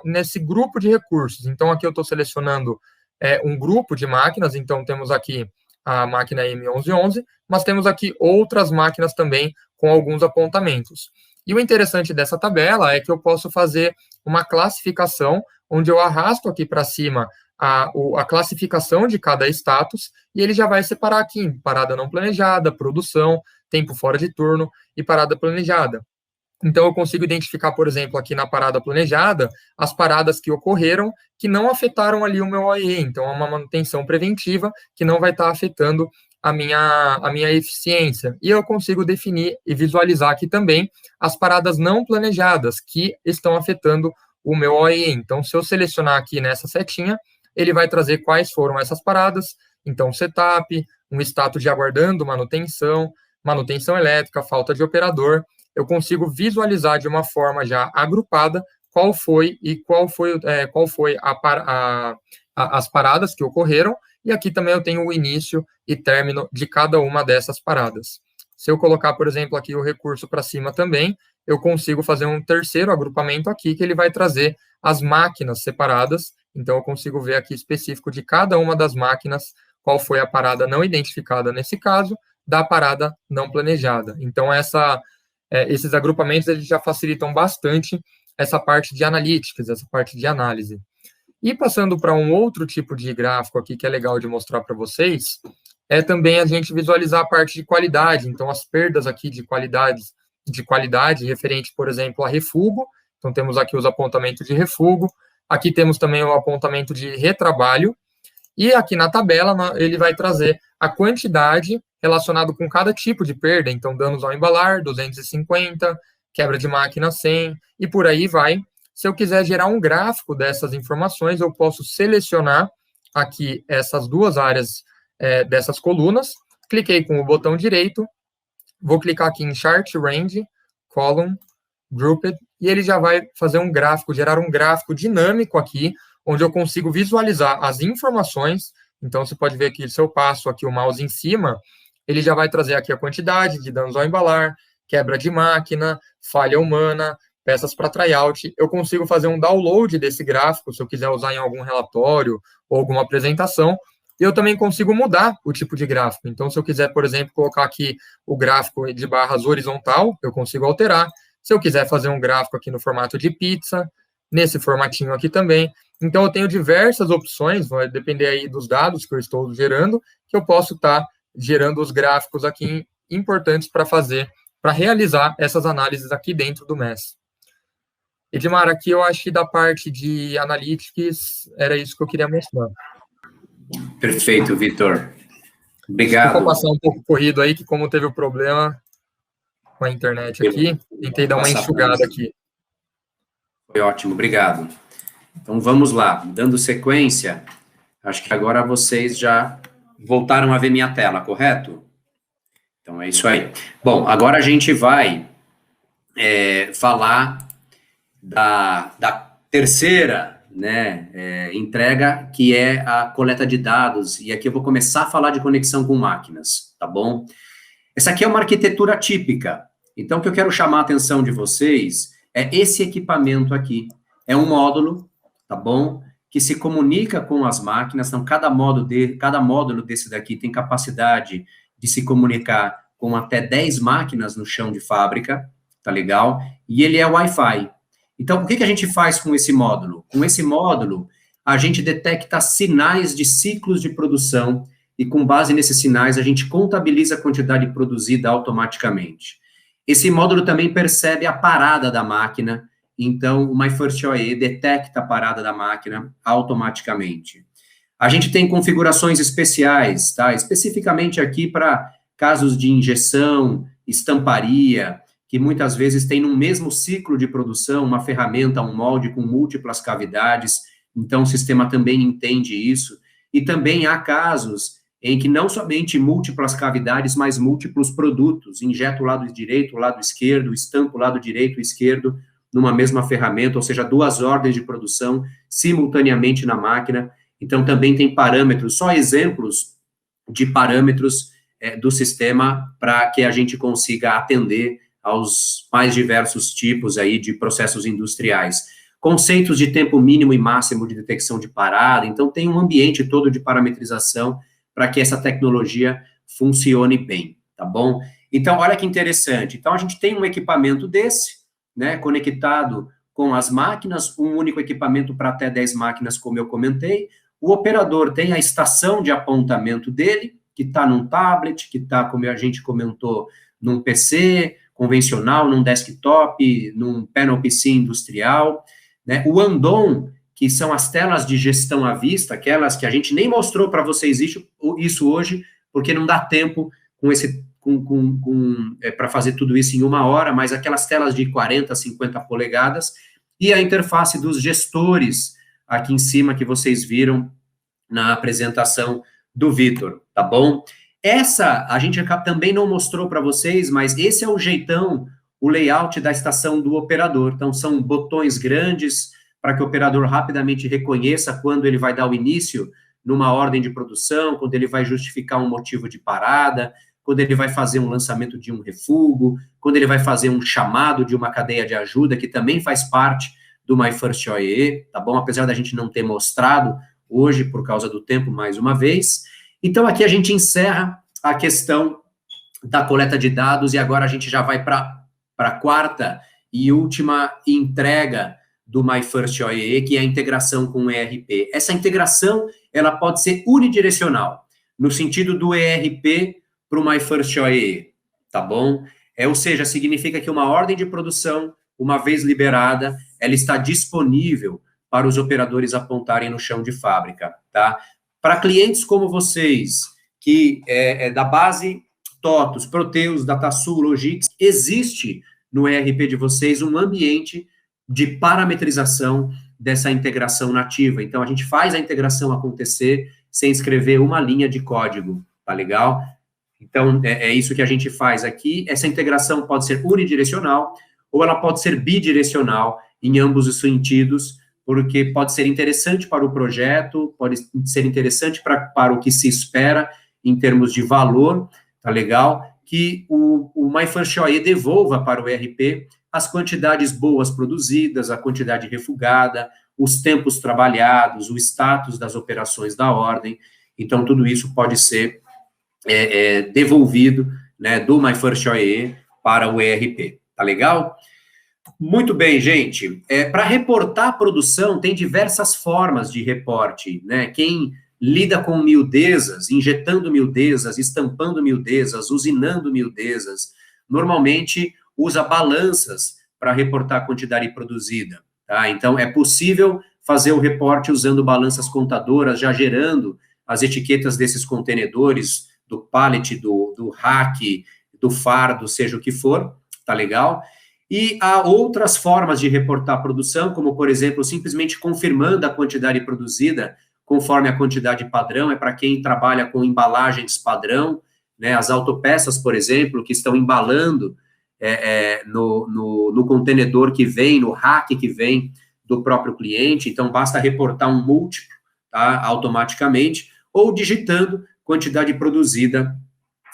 nesse grupo de recursos. Então, aqui eu estou selecionando um grupo de máquinas, então temos aqui a máquina M1111, mas temos aqui outras máquinas também com alguns apontamentos. E o interessante dessa tabela é que eu posso fazer uma classificação, onde eu arrasto aqui para cima a classificação de cada status, e ele já vai separar aqui em parada não planejada, produção, tempo fora de turno e parada planejada. Então, eu consigo identificar, por exemplo, aqui na parada planejada, as paradas que ocorreram que não afetaram ali o meu OEE. Então, é uma manutenção preventiva que não vai estar afetando a minha eficiência. E eu consigo definir e visualizar aqui também as paradas não planejadas que estão afetando o meu OEE. Então, se eu selecionar aqui nessa setinha, ele vai trazer quais foram essas paradas. Então, setup, um status de aguardando manutenção, manutenção elétrica, falta de operador. Eu consigo visualizar de uma forma já agrupada qual foi as paradas que ocorreram, e aqui também eu tenho o início e término de cada uma dessas paradas. Se eu colocar, por exemplo, aqui o recurso para cima também, eu consigo fazer um terceiro agrupamento aqui, que ele vai trazer as máquinas separadas, então eu consigo ver aqui específico de cada uma das máquinas, qual foi a parada não identificada nesse caso, da parada não planejada. Então, esses agrupamentos eles já facilitam bastante essa parte de analytics, essa parte de análise. E passando para um outro tipo de gráfico aqui que é legal de mostrar para vocês, é também a gente visualizar a parte de qualidade. Então, as perdas aqui de qualidade referente, por exemplo, a refugo. Então, temos aqui os apontamentos de refugo. Aqui temos também o apontamento de retrabalho. E aqui na tabela, ele vai trazer a quantidade relacionado com cada tipo de perda. Então, danos ao embalar, 250, quebra de máquina, 100, e por aí vai. Se eu quiser gerar um gráfico dessas informações, eu posso selecionar aqui essas duas áreas dessas colunas. Cliquei com o botão direito, vou clicar aqui em Chart Range, Column, Grouped, e ele já vai fazer um gráfico, gerar um gráfico dinâmico aqui, onde eu consigo visualizar as informações. Então, você pode ver aqui, se eu passo aqui o mouse em cima, ele já vai trazer aqui a quantidade de danos ao embalar, quebra de máquina, falha humana, peças para tryout. Eu consigo fazer um download desse gráfico, se eu quiser usar em algum relatório ou alguma apresentação, e eu também consigo mudar o tipo de gráfico. Então, se eu quiser, por exemplo, colocar aqui o gráfico de barras horizontal, eu consigo alterar. Se eu quiser fazer um gráfico aqui no formato de pizza, nesse formatinho aqui também. Então, eu tenho diversas opções, vai depender aí dos dados que eu estou gerando, que eu posso estar gerando os gráficos aqui importantes para realizar essas análises aqui dentro do MES. Edmar, aqui eu acho que da parte de analytics, era isso que eu queria mostrar. Perfeito, Vitor. Obrigado. Vou passar um pouco corrido aí, que como teve o problema com a internet aqui, tentei dar uma enxugada aqui. Foi ótimo, obrigado. Então, vamos lá. Dando sequência, acho que agora vocês já voltaram a ver minha tela, correto? Então, é isso aí. Bom, agora a gente vai falar da terceira entrega, que é a coleta de dados. E aqui eu vou começar a falar de conexão com máquinas, tá bom? Essa aqui é uma arquitetura típica. Então, o que eu quero chamar a atenção de vocês é esse equipamento aqui. É um módulo, tá bom? Que se comunica com as máquinas. Então, cada módulo desse daqui tem capacidade de se comunicar com até 10 máquinas no chão de fábrica, tá legal? E ele é Wi-Fi. Então, o que a gente faz com esse módulo? Com esse módulo, a gente detecta sinais de ciclos de produção e, com base nesses sinais, a gente contabiliza a quantidade produzida automaticamente. Esse módulo também percebe a parada da máquina então o My First OE detecta a parada da máquina automaticamente. A gente tem configurações especiais, tá? Especificamente aqui para casos de injeção, estamparia, que muitas vezes tem no mesmo ciclo de produção uma ferramenta, um molde com múltiplas cavidades, então o sistema também entende isso. E também há casos em que não somente múltiplas cavidades, mas múltiplos produtos, injeta o lado direito, o lado esquerdo, estampa o lado direito e esquerdo numa mesma ferramenta, ou seja, 2 ordens de produção simultaneamente na máquina. Então também tem parâmetros, só exemplos de parâmetros do sistema para que a gente consiga atender aos mais diversos tipos aí de processos industriais. Conceitos de tempo mínimo e máximo de detecção de parada, então tem um ambiente todo de parametrização para que essa tecnologia funcione bem, tá bom? Então, olha que interessante. Então, a gente tem um equipamento desse, né, conectado com as máquinas, um único equipamento para até 10 máquinas, como eu comentei. O operador tem a estação de apontamento dele, que está num tablet, que está, como a gente comentou, num PC convencional, num desktop, num panel PC industrial, né? O Andon, que são as telas de gestão à vista, aquelas que a gente nem mostrou para vocês isso hoje, porque não dá tempo para fazer tudo isso em 1 hora, mas aquelas telas de 40, 50 polegadas, e a interface dos gestores, aqui em cima, que vocês viram na apresentação do Vitor, tá bom? Essa, a gente também não mostrou para vocês, mas esse é o jeitão, o layout da estação do operador. Então, são botões grandes, para que o operador rapidamente reconheça quando ele vai dar o início numa ordem de produção, quando ele vai justificar um motivo de parada, quando ele vai fazer um lançamento de um refugo, quando ele vai fazer um chamado de uma cadeia de ajuda, que também faz parte do My First OE, tá bom? Apesar da gente não ter mostrado hoje, por causa do tempo, mais uma vez. Então, aqui a gente encerra a questão da coleta de dados, e agora a gente já vai para a quarta e última entrega do My First OE, que é a integração com o ERP. Essa integração, ela pode ser unidirecional, no sentido do ERP para o My First OE, tá bom? Ou seja, significa que uma ordem de produção, uma vez liberada, ela está disponível para os operadores apontarem no chão de fábrica, tá? Para clientes como vocês, que é da base TOTUS, Proteus, DataSul, Logix, existe no ERP de vocês um ambiente de parametrização dessa integração nativa. Então, a gente faz a integração acontecer sem escrever uma linha de código, tá legal? Então, é isso que a gente faz aqui. Essa integração pode ser unidirecional ou ela pode ser bidirecional em ambos os sentidos, porque pode ser interessante para o projeto, pode ser interessante para o que se espera em termos de valor, tá legal? Que o My First OE devolva para o ERP as quantidades boas produzidas, a quantidade refugada, os tempos trabalhados, o status das operações da ordem. Então, tudo isso pode ser devolvido, né, do My First OE para o ERP. Tá legal? Muito bem, gente. Para reportar a produção, tem diversas formas de reporte, né? Quem lida com miudezas, injetando miudezas, estampando miudezas, usinando miudezas, normalmente usa balanças para reportar a quantidade produzida, tá? Então, é possível fazer o reporte usando balanças contadoras, já gerando as etiquetas desses contenedores, do pallet, do rack, do fardo, seja o que for, tá legal? E há outras formas de reportar a produção, como, por exemplo, simplesmente confirmando a quantidade produzida conforme a quantidade padrão, é para quem trabalha com embalagens padrão, né? As autopeças, por exemplo, que estão embalando no contenedor que vem, no rack que vem do próprio cliente, então basta reportar um múltiplo, tá, automaticamente, ou digitando quantidade produzida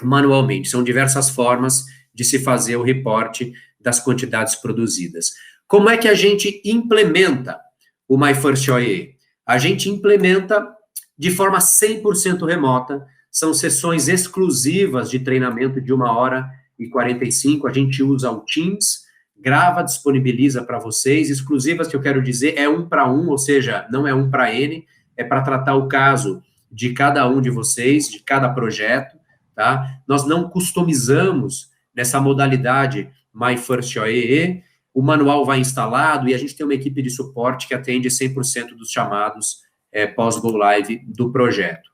manualmente. São diversas formas de se fazer o reporte das quantidades produzidas. Como é que a gente implementa o My First OE? A gente implementa de forma 100% remota, são sessões exclusivas de treinamento de 1h45, a gente usa o Teams, grava, disponibiliza para vocês, exclusivas que eu quero dizer é 1 para 1, ou seja, não é 1 para N, é para tratar o caso de cada um de vocês, de cada projeto, tá? Nós não customizamos nessa modalidade My First OE, o manual vai instalado e a gente tem uma equipe de suporte que atende 100% dos chamados pós-go live do projeto.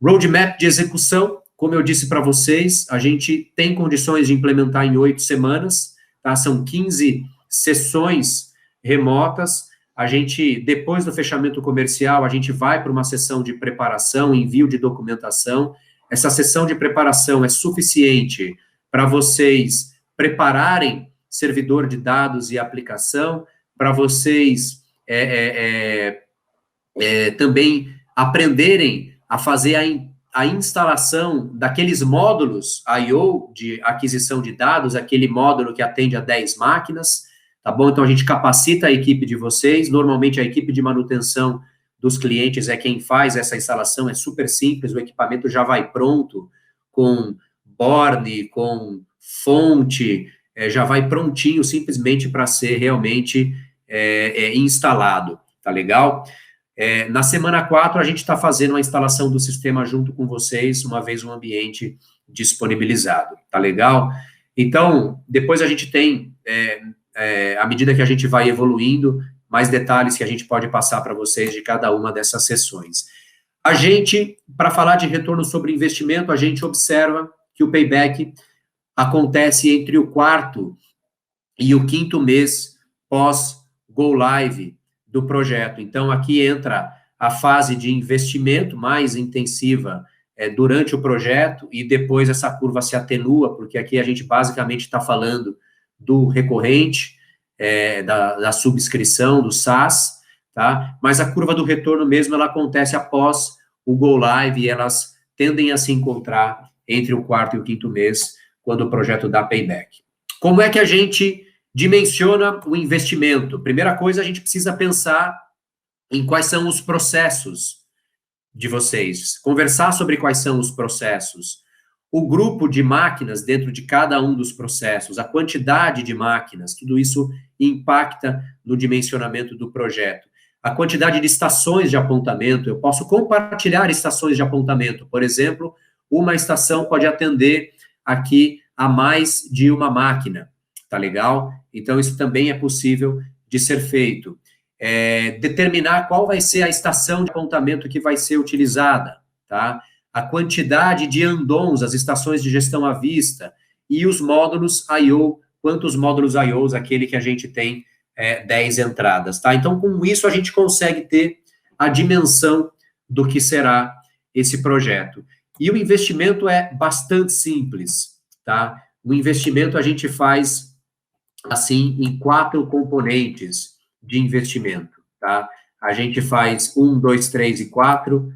Roadmap de execução, como eu disse para vocês, a gente tem condições de implementar em 8 semanas, tá? São 15 sessões remotas. A gente, depois do fechamento comercial, a gente vai para uma sessão de preparação, envio de documentação. Essa sessão de preparação é suficiente para vocês prepararem servidor de dados e aplicação, para vocês também aprenderem a fazer a instalação daqueles módulos I/O, de aquisição de dados, aquele módulo que atende a 10 máquinas, tá bom? Então, a gente capacita a equipe de vocês, normalmente a equipe de manutenção dos clientes é quem faz essa instalação, é super simples, o equipamento já vai pronto, com borne, com fonte, já vai prontinho, simplesmente para ser realmente instalado, tá legal? Na semana 4, a gente está fazendo a instalação do sistema junto com vocês, uma vez o ambiente disponibilizado, tá legal? Então, depois a gente tem, à medida que a gente vai evoluindo, mais detalhes que a gente pode passar para vocês de cada uma dessas sessões. A gente, para falar de retorno sobre investimento, a gente observa que o payback acontece entre o 4º e o 5º mês pós-go live do projeto. Então, aqui entra a fase de investimento mais intensiva durante o projeto, e depois essa curva se atenua, porque aqui a gente basicamente está falando do recorrente, da subscrição, do SaaS, tá? Mas a curva do retorno mesmo, ela acontece após o go live, e elas tendem a se encontrar entre o 4º e o 5º mês, quando o projeto dá payback. Como é que a gente dimensiona o investimento? Primeira coisa, a gente precisa pensar em quais são os processos de vocês, conversar sobre quais são os processos, o grupo de máquinas dentro de cada um dos processos, a quantidade de máquinas, tudo isso impacta no dimensionamento do projeto. A quantidade de estações de apontamento, eu posso compartilhar estações de apontamento, por exemplo, uma estação pode atender aqui a mais de uma máquina, tá legal? Então, isso também é possível de ser feito. Determinar qual vai ser a estação de apontamento que vai ser utilizada, tá? A quantidade de andons, as estações de gestão à vista, e os módulos I/O, quantos módulos I/Os, aquele que a gente tem 10 entradas, tá? Então, com isso, a gente consegue ter a dimensão do que será esse projeto. E o investimento é bastante simples, tá? O investimento a gente faz, assim, em 4 componentes de investimento, tá? A gente faz 1, 2, 3 e 4,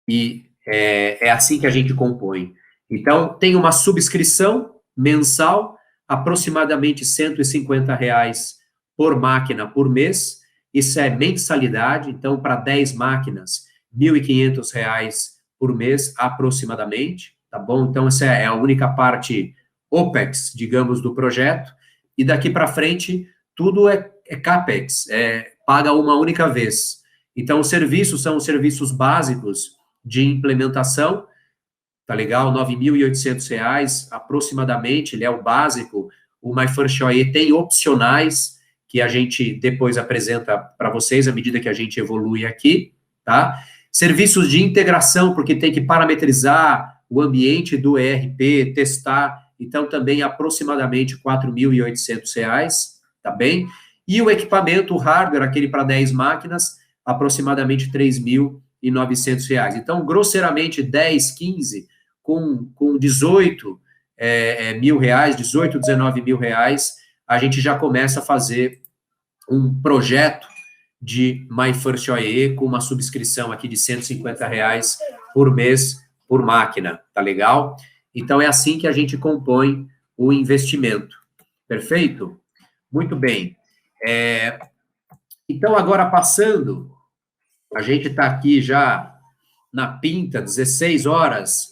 e é assim que a gente compõe. Então, tem uma subscrição mensal, aproximadamente R$150 por máquina por mês, isso é mensalidade, então, para 10 máquinas, R$1.500 por mês, aproximadamente, tá bom? Então, essa é a única parte OPEX, digamos, do projeto, e daqui para frente, tudo é CAPEX, paga uma única vez. Então, os serviços são os serviços básicos de implementação, tá legal? R$9.800, aproximadamente, ele é o básico. O MyFirstOE tem opcionais, que a gente depois apresenta para vocês, à medida que a gente evolui aqui, tá? Serviços de integração, porque tem que parametrizar o ambiente do ERP, testar, então também aproximadamente R$4.800, tá bem? E o equipamento, o hardware, aquele para 10 máquinas, aproximadamente R$3.900. Então, grosseiramente, 10, 15, com 18 mil reais, 18, 19 mil reais, a gente já começa a fazer um projeto de MyFirstOE com uma subscrição aqui de R$150 por mês por máquina, tá legal? Então, é assim que a gente compõe o investimento. Perfeito? Muito bem. Então, agora passando, a gente está aqui já na pinta, 16 horas.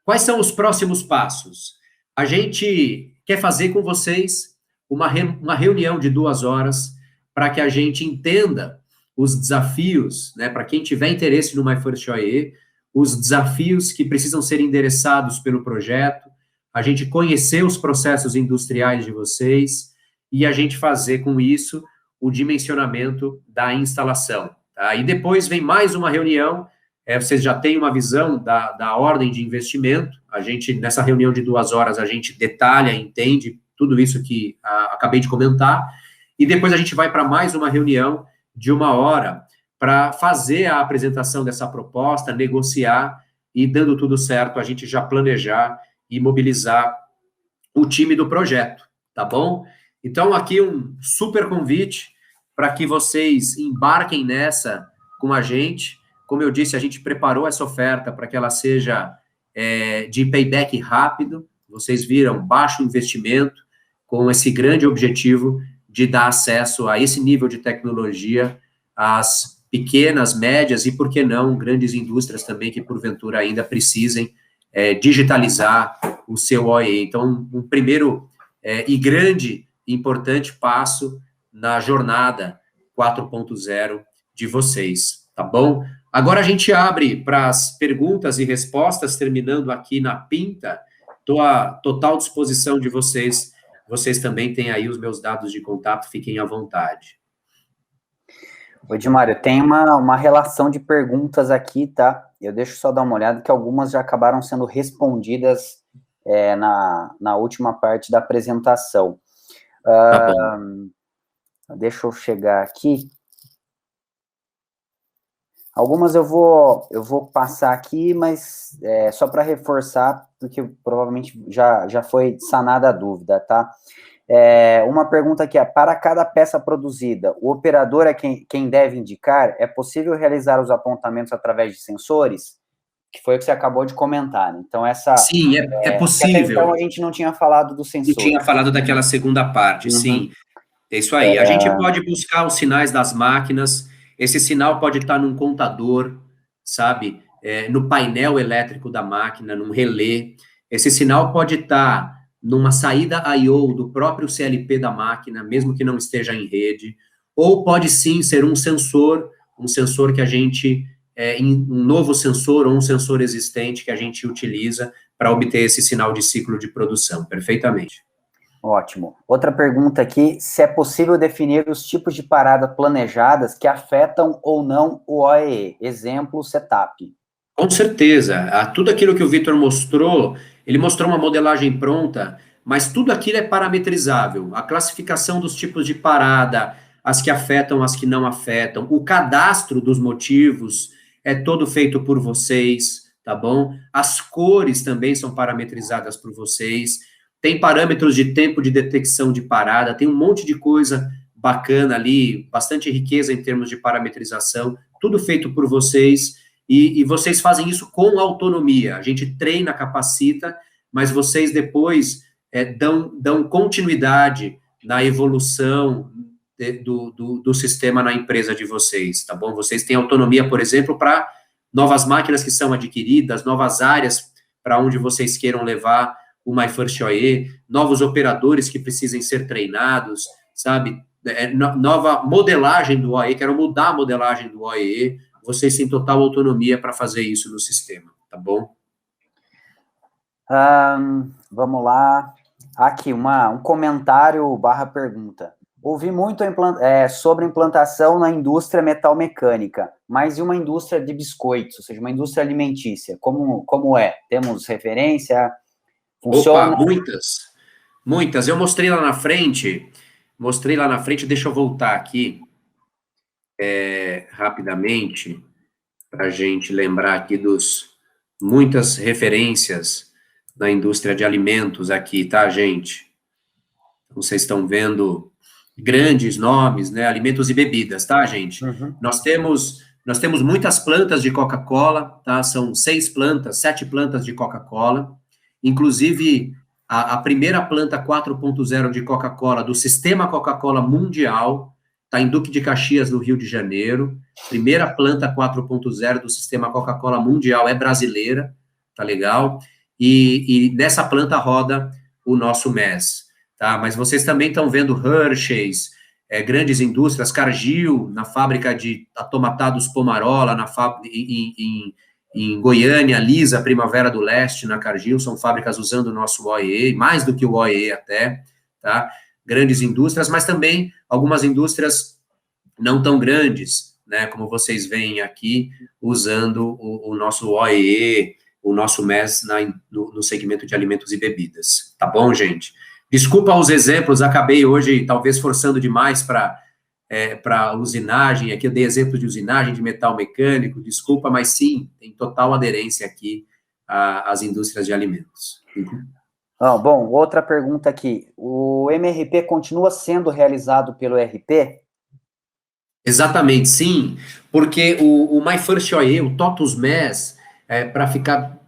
Quais são os próximos passos? A gente quer fazer com vocês uma reunião de 2 horas para que a gente entenda os desafios, né, para quem tiver interesse no MyFirstOE, os desafios que precisam ser endereçados pelo projeto, a gente conhecer os processos industriais de vocês e a gente fazer com isso o dimensionamento da instalação. Tá? E depois vem mais uma reunião, vocês já têm uma visão da ordem de investimento, a gente, nessa reunião de 2 horas, a gente detalha, entende tudo isso que acabei de comentar, e depois a gente vai para mais uma reunião de 1 hora, para fazer a apresentação dessa proposta, negociar, e dando tudo certo, a gente já planejar e mobilizar o time do projeto, tá bom? Então, aqui um super convite para que vocês embarquem nessa com a gente. Como eu disse, a gente preparou essa oferta para que ela seja de payback rápido. Vocês viram, baixo investimento, com esse grande objetivo de dar acesso a esse nível de tecnologia às pequenas, médias e, por que não, grandes indústrias também que, porventura, ainda precisem digitalizar o seu OE. Então, um primeiro e grande e importante passo na jornada 4.0 de vocês, tá bom? Agora a gente abre para as perguntas e respostas, terminando aqui na Pinta. Estou à total disposição de vocês. Vocês também têm aí os meus dados de contato, fiquem à vontade. Ô, Edmário, tem uma relação de perguntas aqui, tá? Eu deixo só dar uma olhada, que algumas já acabaram sendo respondidas na última parte da apresentação. Tá bom. Deixa eu chegar aqui. Algumas eu vou passar aqui, mas só para reforçar, porque provavelmente já foi sanada a dúvida, tá? Uma pergunta aqui é, para cada peça produzida, o operador é quem deve indicar? É possível realizar os apontamentos através de sensores? Que foi o que você acabou de comentar, né? Então, Sim, é possível. Então, a gente não tinha falado do sensor. Não tinha falado daquela segunda parte, sim. É isso aí. A gente pode buscar os sinais das máquinas, esse sinal pode estar num contador, sabe? No painel elétrico da máquina, num relé. Esse sinal pode estar numa saída I/O do próprio CLP da máquina, mesmo que não esteja em rede, ou pode sim ser um sensor que a gente, um novo sensor ou um sensor existente que a gente utiliza para obter esse sinal de ciclo de produção, perfeitamente. Ótimo. Outra pergunta aqui, se é possível definir os tipos de parada planejadas que afetam ou não o OEE, exemplo, setup. Com certeza, tudo aquilo que o Vitor mostrou, ele mostrou uma modelagem pronta, mas tudo aquilo é parametrizável, a classificação dos tipos de parada, as que afetam, as que não afetam, o cadastro dos motivos é todo feito por vocês, tá bom? As cores também são parametrizadas por vocês, tem parâmetros de tempo de detecção de parada, tem um monte de coisa bacana ali, bastante riqueza em termos de parametrização, tudo feito por vocês, e vocês fazem isso com autonomia, a gente treina, capacita, mas vocês depois dão continuidade na evolução do sistema na empresa de vocês, tá bom? Vocês têm autonomia, por exemplo, para novas máquinas que são adquiridas, novas áreas para onde vocês queiram levar o MyFirstOE, novos operadores que precisem ser treinados, sabe? Nova modelagem do OE, quero mudar a modelagem do OE, vocês têm total autonomia para fazer isso no sistema, tá bom? Vamos lá. Aqui, um comentário / pergunta. Ouvi muito sobre implantação na indústria metalmecânica, mas e uma indústria de biscoitos, ou seja, uma indústria alimentícia, como é? Temos referência? Funciona? Opa, muitas. Eu mostrei lá na frente, deixa eu voltar aqui, rapidamente, para a gente lembrar aqui muitas referências da indústria de alimentos aqui, tá, gente? Então, vocês estão vendo grandes nomes, né, alimentos e bebidas, tá, gente? Nós temos muitas plantas de Coca-Cola, tá, são 7 plantas de Coca-Cola, inclusive a primeira planta 4.0 de Coca-Cola, do sistema Coca-Cola mundial, está em Duque de Caxias, no Rio de Janeiro, primeira planta 4.0 do sistema Coca-Cola mundial é brasileira, tá legal? E nessa planta roda o nosso MES, tá? Mas vocês também estão vendo Hershey's, grandes indústrias, Cargill, na fábrica de atomatados Pomarola, em Goiânia, Lisa, Primavera do Leste, na Cargill, são fábricas usando o nosso OEE, mais do que o OEE até, tá? grandes indústrias, mas também algumas indústrias não tão grandes, né, como vocês veem aqui, usando o nosso OEE, o nosso MES no segmento de alimentos e bebidas. Tá bom, gente? Desculpa os exemplos, acabei hoje talvez forçando demais para usinagem, aqui eu dei exemplo de usinagem de metal mecânico, desculpa, mas sim, tem total aderência aqui às indústrias de alimentos. Bom, outra pergunta aqui, o MRP continua sendo realizado pelo ERP? Exatamente, sim, porque o My First OE, o TOTUS MES, para ficar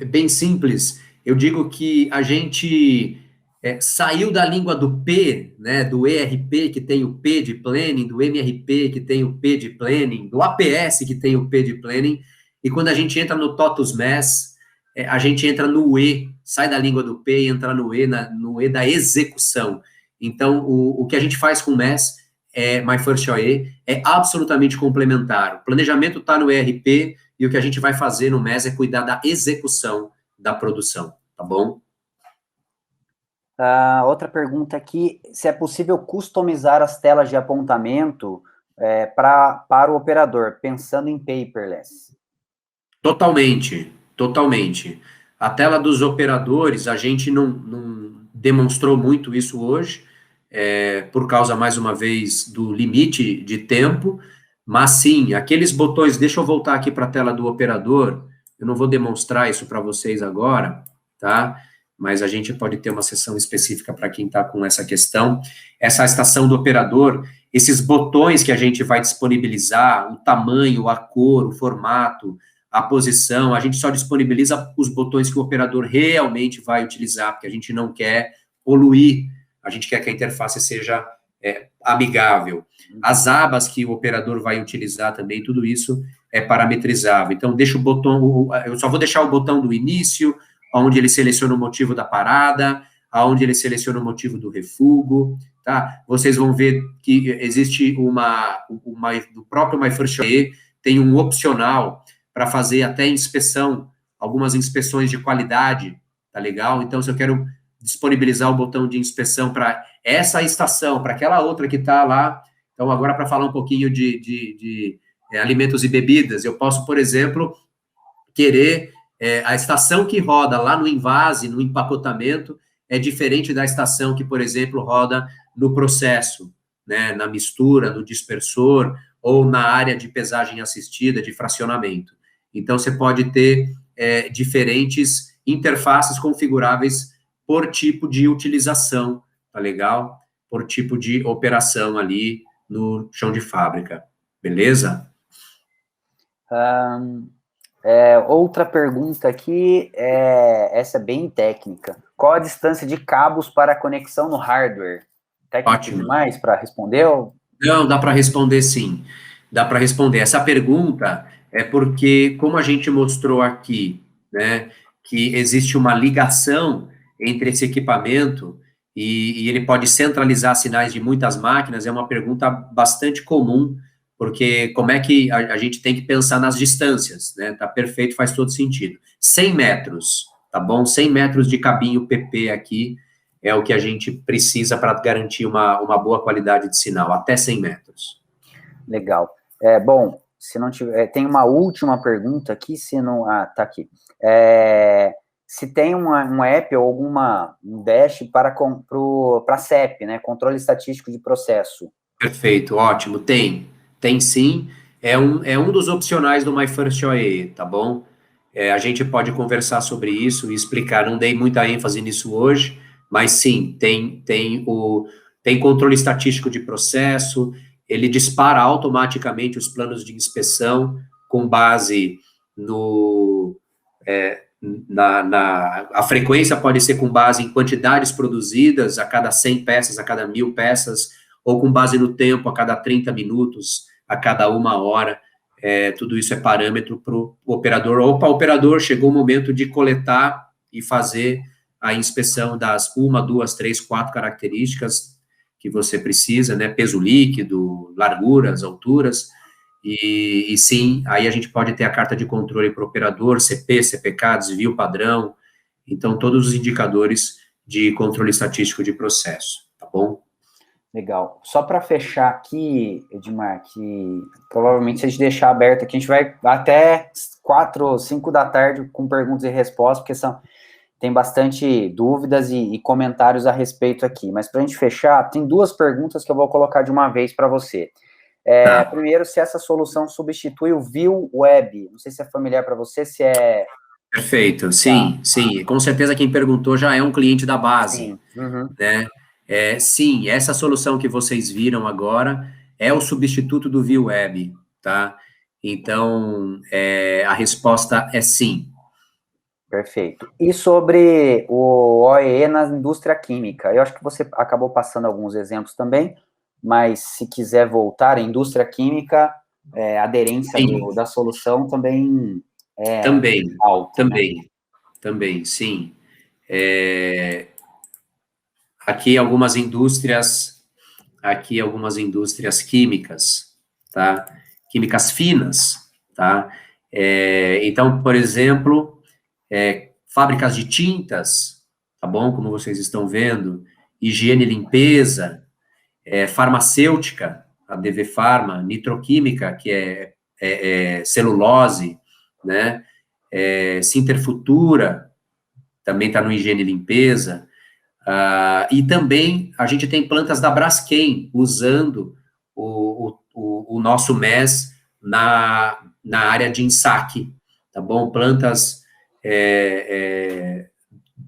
bem simples, eu digo que a gente saiu da língua do P, né, do ERP, que tem o P de Planning, do MRP, que tem o P de Planning, do APS, que tem o P de Planning, e quando a gente entra no TOTUS MES, a gente entra no E, sai da língua do P e entra no E da execução. Então, o que a gente faz com o MES, My First OE, é absolutamente complementar. O planejamento está no ERP e o que a gente vai fazer no MES é cuidar da execução da produção, tá bom? Outra pergunta aqui, se é possível customizar as telas de apontamento para o operador, pensando em paperless? Totalmente, totalmente. A tela dos operadores, a gente não demonstrou muito isso hoje, por causa, mais uma vez, do limite de tempo, mas sim, aqueles botões, deixa eu voltar aqui para a tela do operador, eu não vou demonstrar isso para vocês agora, tá? Mas a gente pode ter uma sessão específica para quem está com essa questão. Essa estação do operador, esses botões que a gente vai disponibilizar, o tamanho, a cor, o formato, a posição, a gente só disponibiliza os botões que o operador realmente vai utilizar, porque a gente não quer poluir, a gente quer que a interface seja amigável. As abas que o operador vai utilizar também, tudo isso é parametrizável. Então, deixa o botão, eu só vou deixar o botão do início, onde ele seleciona o motivo da parada, onde ele seleciona o motivo do refugo, tá? Vocês vão ver que existe do próprio My First OE, tem um opcional para fazer até inspeção, algumas inspeções de qualidade, tá legal? Então, se eu quero disponibilizar o botão de inspeção para essa estação, para aquela outra que está lá, então, agora para falar um pouquinho de alimentos e bebidas, eu posso, por exemplo, querer a estação que roda lá no invase, no empacotamento, é diferente da estação que, por exemplo, roda no processo, né, na mistura, no dispersor, ou na área de pesagem assistida, de fracionamento. Então, você pode ter diferentes interfaces configuráveis por tipo de utilização, tá legal? Por tipo de operação ali no chão de fábrica, beleza? Outra pergunta aqui, essa é bem técnica. Qual a distância de cabos para a conexão no hardware? Técnico demais para responder? Não, dá para responder sim. Dá para responder. Essa pergunta é porque, como a gente mostrou aqui, né, que existe uma ligação entre esse equipamento e ele pode centralizar sinais de muitas máquinas, é uma pergunta bastante comum, porque como é que a gente tem que pensar nas distâncias, né? Tá perfeito, faz todo sentido. 100 metros, tá bom? 100 metros de cabinho PP aqui é o que a gente precisa para garantir uma boa qualidade de sinal, até 100 metros. Legal. Bom, se não tiver... tem uma última pergunta aqui, se não... tá aqui. Se tem um app ou um dash para CEP, né? Controle Estatístico de Processo. Perfeito, ótimo, tem sim, é um dos opcionais do My First OE, tá bom? A gente pode conversar sobre isso e explicar, não dei muita ênfase nisso hoje, mas sim, tem controle estatístico de processo, ele dispara automaticamente os planos de inspeção com base a frequência pode ser com base em quantidades produzidas a cada 100 peças, a cada 1.000 peças, ou com base no tempo, a cada 30 minutos, a cada 1 hora, tudo isso é parâmetro para o operador. Opa, operador, chegou o momento de coletar e fazer a inspeção das 1, 2, 3, 4 características que você precisa, né, peso líquido, larguras, alturas, e sim, aí a gente pode ter a carta de controle para o operador, CP, CPK, desvio padrão, então todos os indicadores de controle estatístico de processo, tá bom? bom? Legal. Só para fechar aqui, Edmar, que provavelmente se a gente deixar aberto aqui, a gente vai até 4 ou 5 da tarde com perguntas e respostas, porque tem bastante dúvidas e comentários a respeito aqui. Mas para a gente fechar, tem 2 perguntas que eu vou colocar de uma vez para você. Tá. Primeiro, se essa solução substitui o View Web. Não sei se é familiar para você, se é... Perfeito, sim, sim. Com certeza quem perguntou já é um cliente da base, Sim. Uhum. né? Sim, essa solução que vocês viram agora é o substituto do View Web, tá? Então, a resposta é sim. Perfeito. E sobre o OEE na indústria química? Eu acho que você acabou passando alguns exemplos também, mas se quiser voltar, a indústria química, a aderência da solução também é alta, né? Também, sim. Aqui algumas indústrias químicas, tá? Químicas finas, tá? Então, por exemplo, fábricas de tintas, tá bom? Como vocês estão vendo, higiene e limpeza, farmacêutica, a DV Pharma, nitroquímica, que é celulose, né? Sinterfutura, também está no higiene e limpeza. E também a gente tem plantas da Braskem usando o nosso MES na área de ensaque, tá bom? Plantas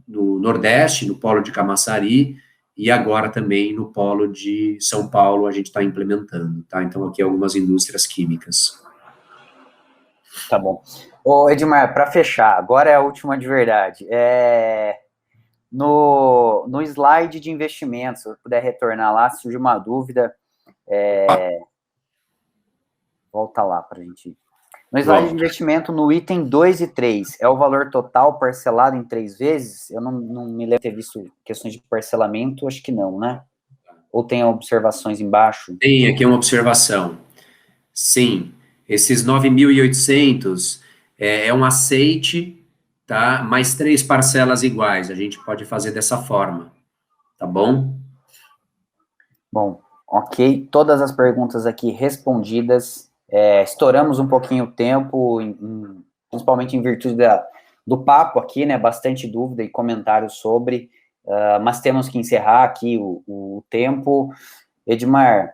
no Nordeste, no polo de Camaçari, e agora também no polo de São Paulo a gente está implementando, tá? Então aqui algumas indústrias químicas. Tá bom. Ô, Edmar, para fechar, agora é a última de verdade. No slide de investimentos, se eu puder retornar lá, se surgiu uma dúvida, volta lá para a gente. No slide de investimento, no item 2 e 3, é o valor total parcelado em 3 vezes? Eu não me lembro de ter visto questões de parcelamento, acho que não, né? Ou tem observações embaixo? Tem aqui uma observação. Sim, esses 9.800 é um aceite, tá? Mais 3 parcelas iguais. A gente pode fazer dessa forma, tá bom? Bom, ok. Todas as perguntas aqui respondidas. Estouramos um pouquinho o tempo, principalmente em virtude do papo aqui, né? Bastante dúvida e comentários sobre, mas temos que encerrar aqui o tempo. Edmar,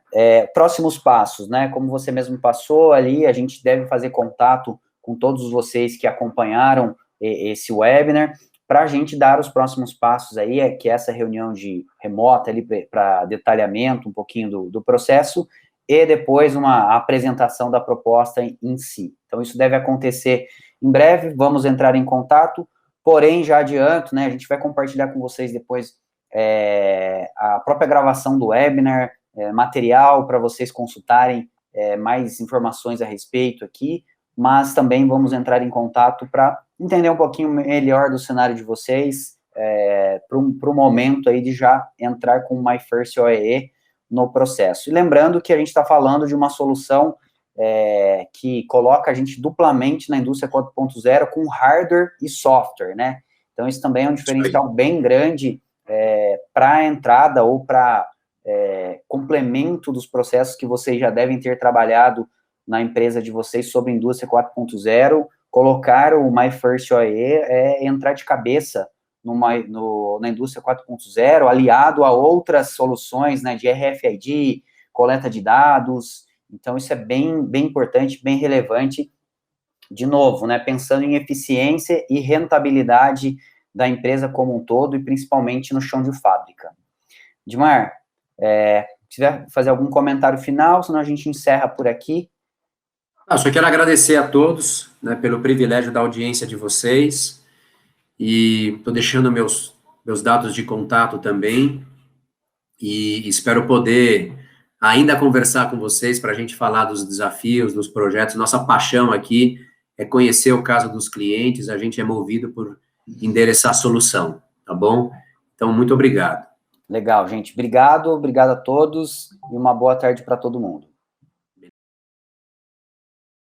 próximos passos, né? Como você mesmo passou ali, a gente deve fazer contato com todos vocês que acompanharam esse webinar, para a gente dar os próximos passos aí, que é essa reunião de remota ali para detalhamento um pouquinho do processo, e depois uma apresentação da proposta em si. Então, isso deve acontecer em breve, vamos entrar em contato, porém, já adianto, né, a gente vai compartilhar com vocês depois a própria gravação do webinar, material para vocês consultarem mais informações a respeito aqui, mas também vamos entrar em contato para entender um pouquinho melhor do cenário de vocês, para o momento aí de já entrar com o My First OEE no processo. E lembrando que a gente está falando de uma solução que coloca a gente duplamente na indústria 4.0 com hardware e software, né? Então, isso também é um diferencial bem grande para a entrada ou para complemento dos processos que vocês já devem ter trabalhado na empresa de vocês sobre indústria 4.0. Colocar o My First OEE entrar de cabeça na indústria 4.0, aliado a outras soluções, né, de RFID, coleta de dados. Então, isso é bem importante, bem relevante. De novo, né, pensando em eficiência e rentabilidade da empresa como um todo, e principalmente no chão de fábrica. Edmar, se quiser fazer algum comentário final, senão a gente encerra por aqui. Só quero agradecer a todos, né, pelo privilégio da audiência de vocês, e estou deixando meus dados de contato também, e espero poder ainda conversar com vocês para a gente falar dos desafios, dos projetos. Nossa paixão aqui é conhecer o caso dos clientes, a gente é movido por endereçar a solução, tá bom? Então, muito obrigado. Legal, gente. Obrigado a todos e uma boa tarde para todo mundo.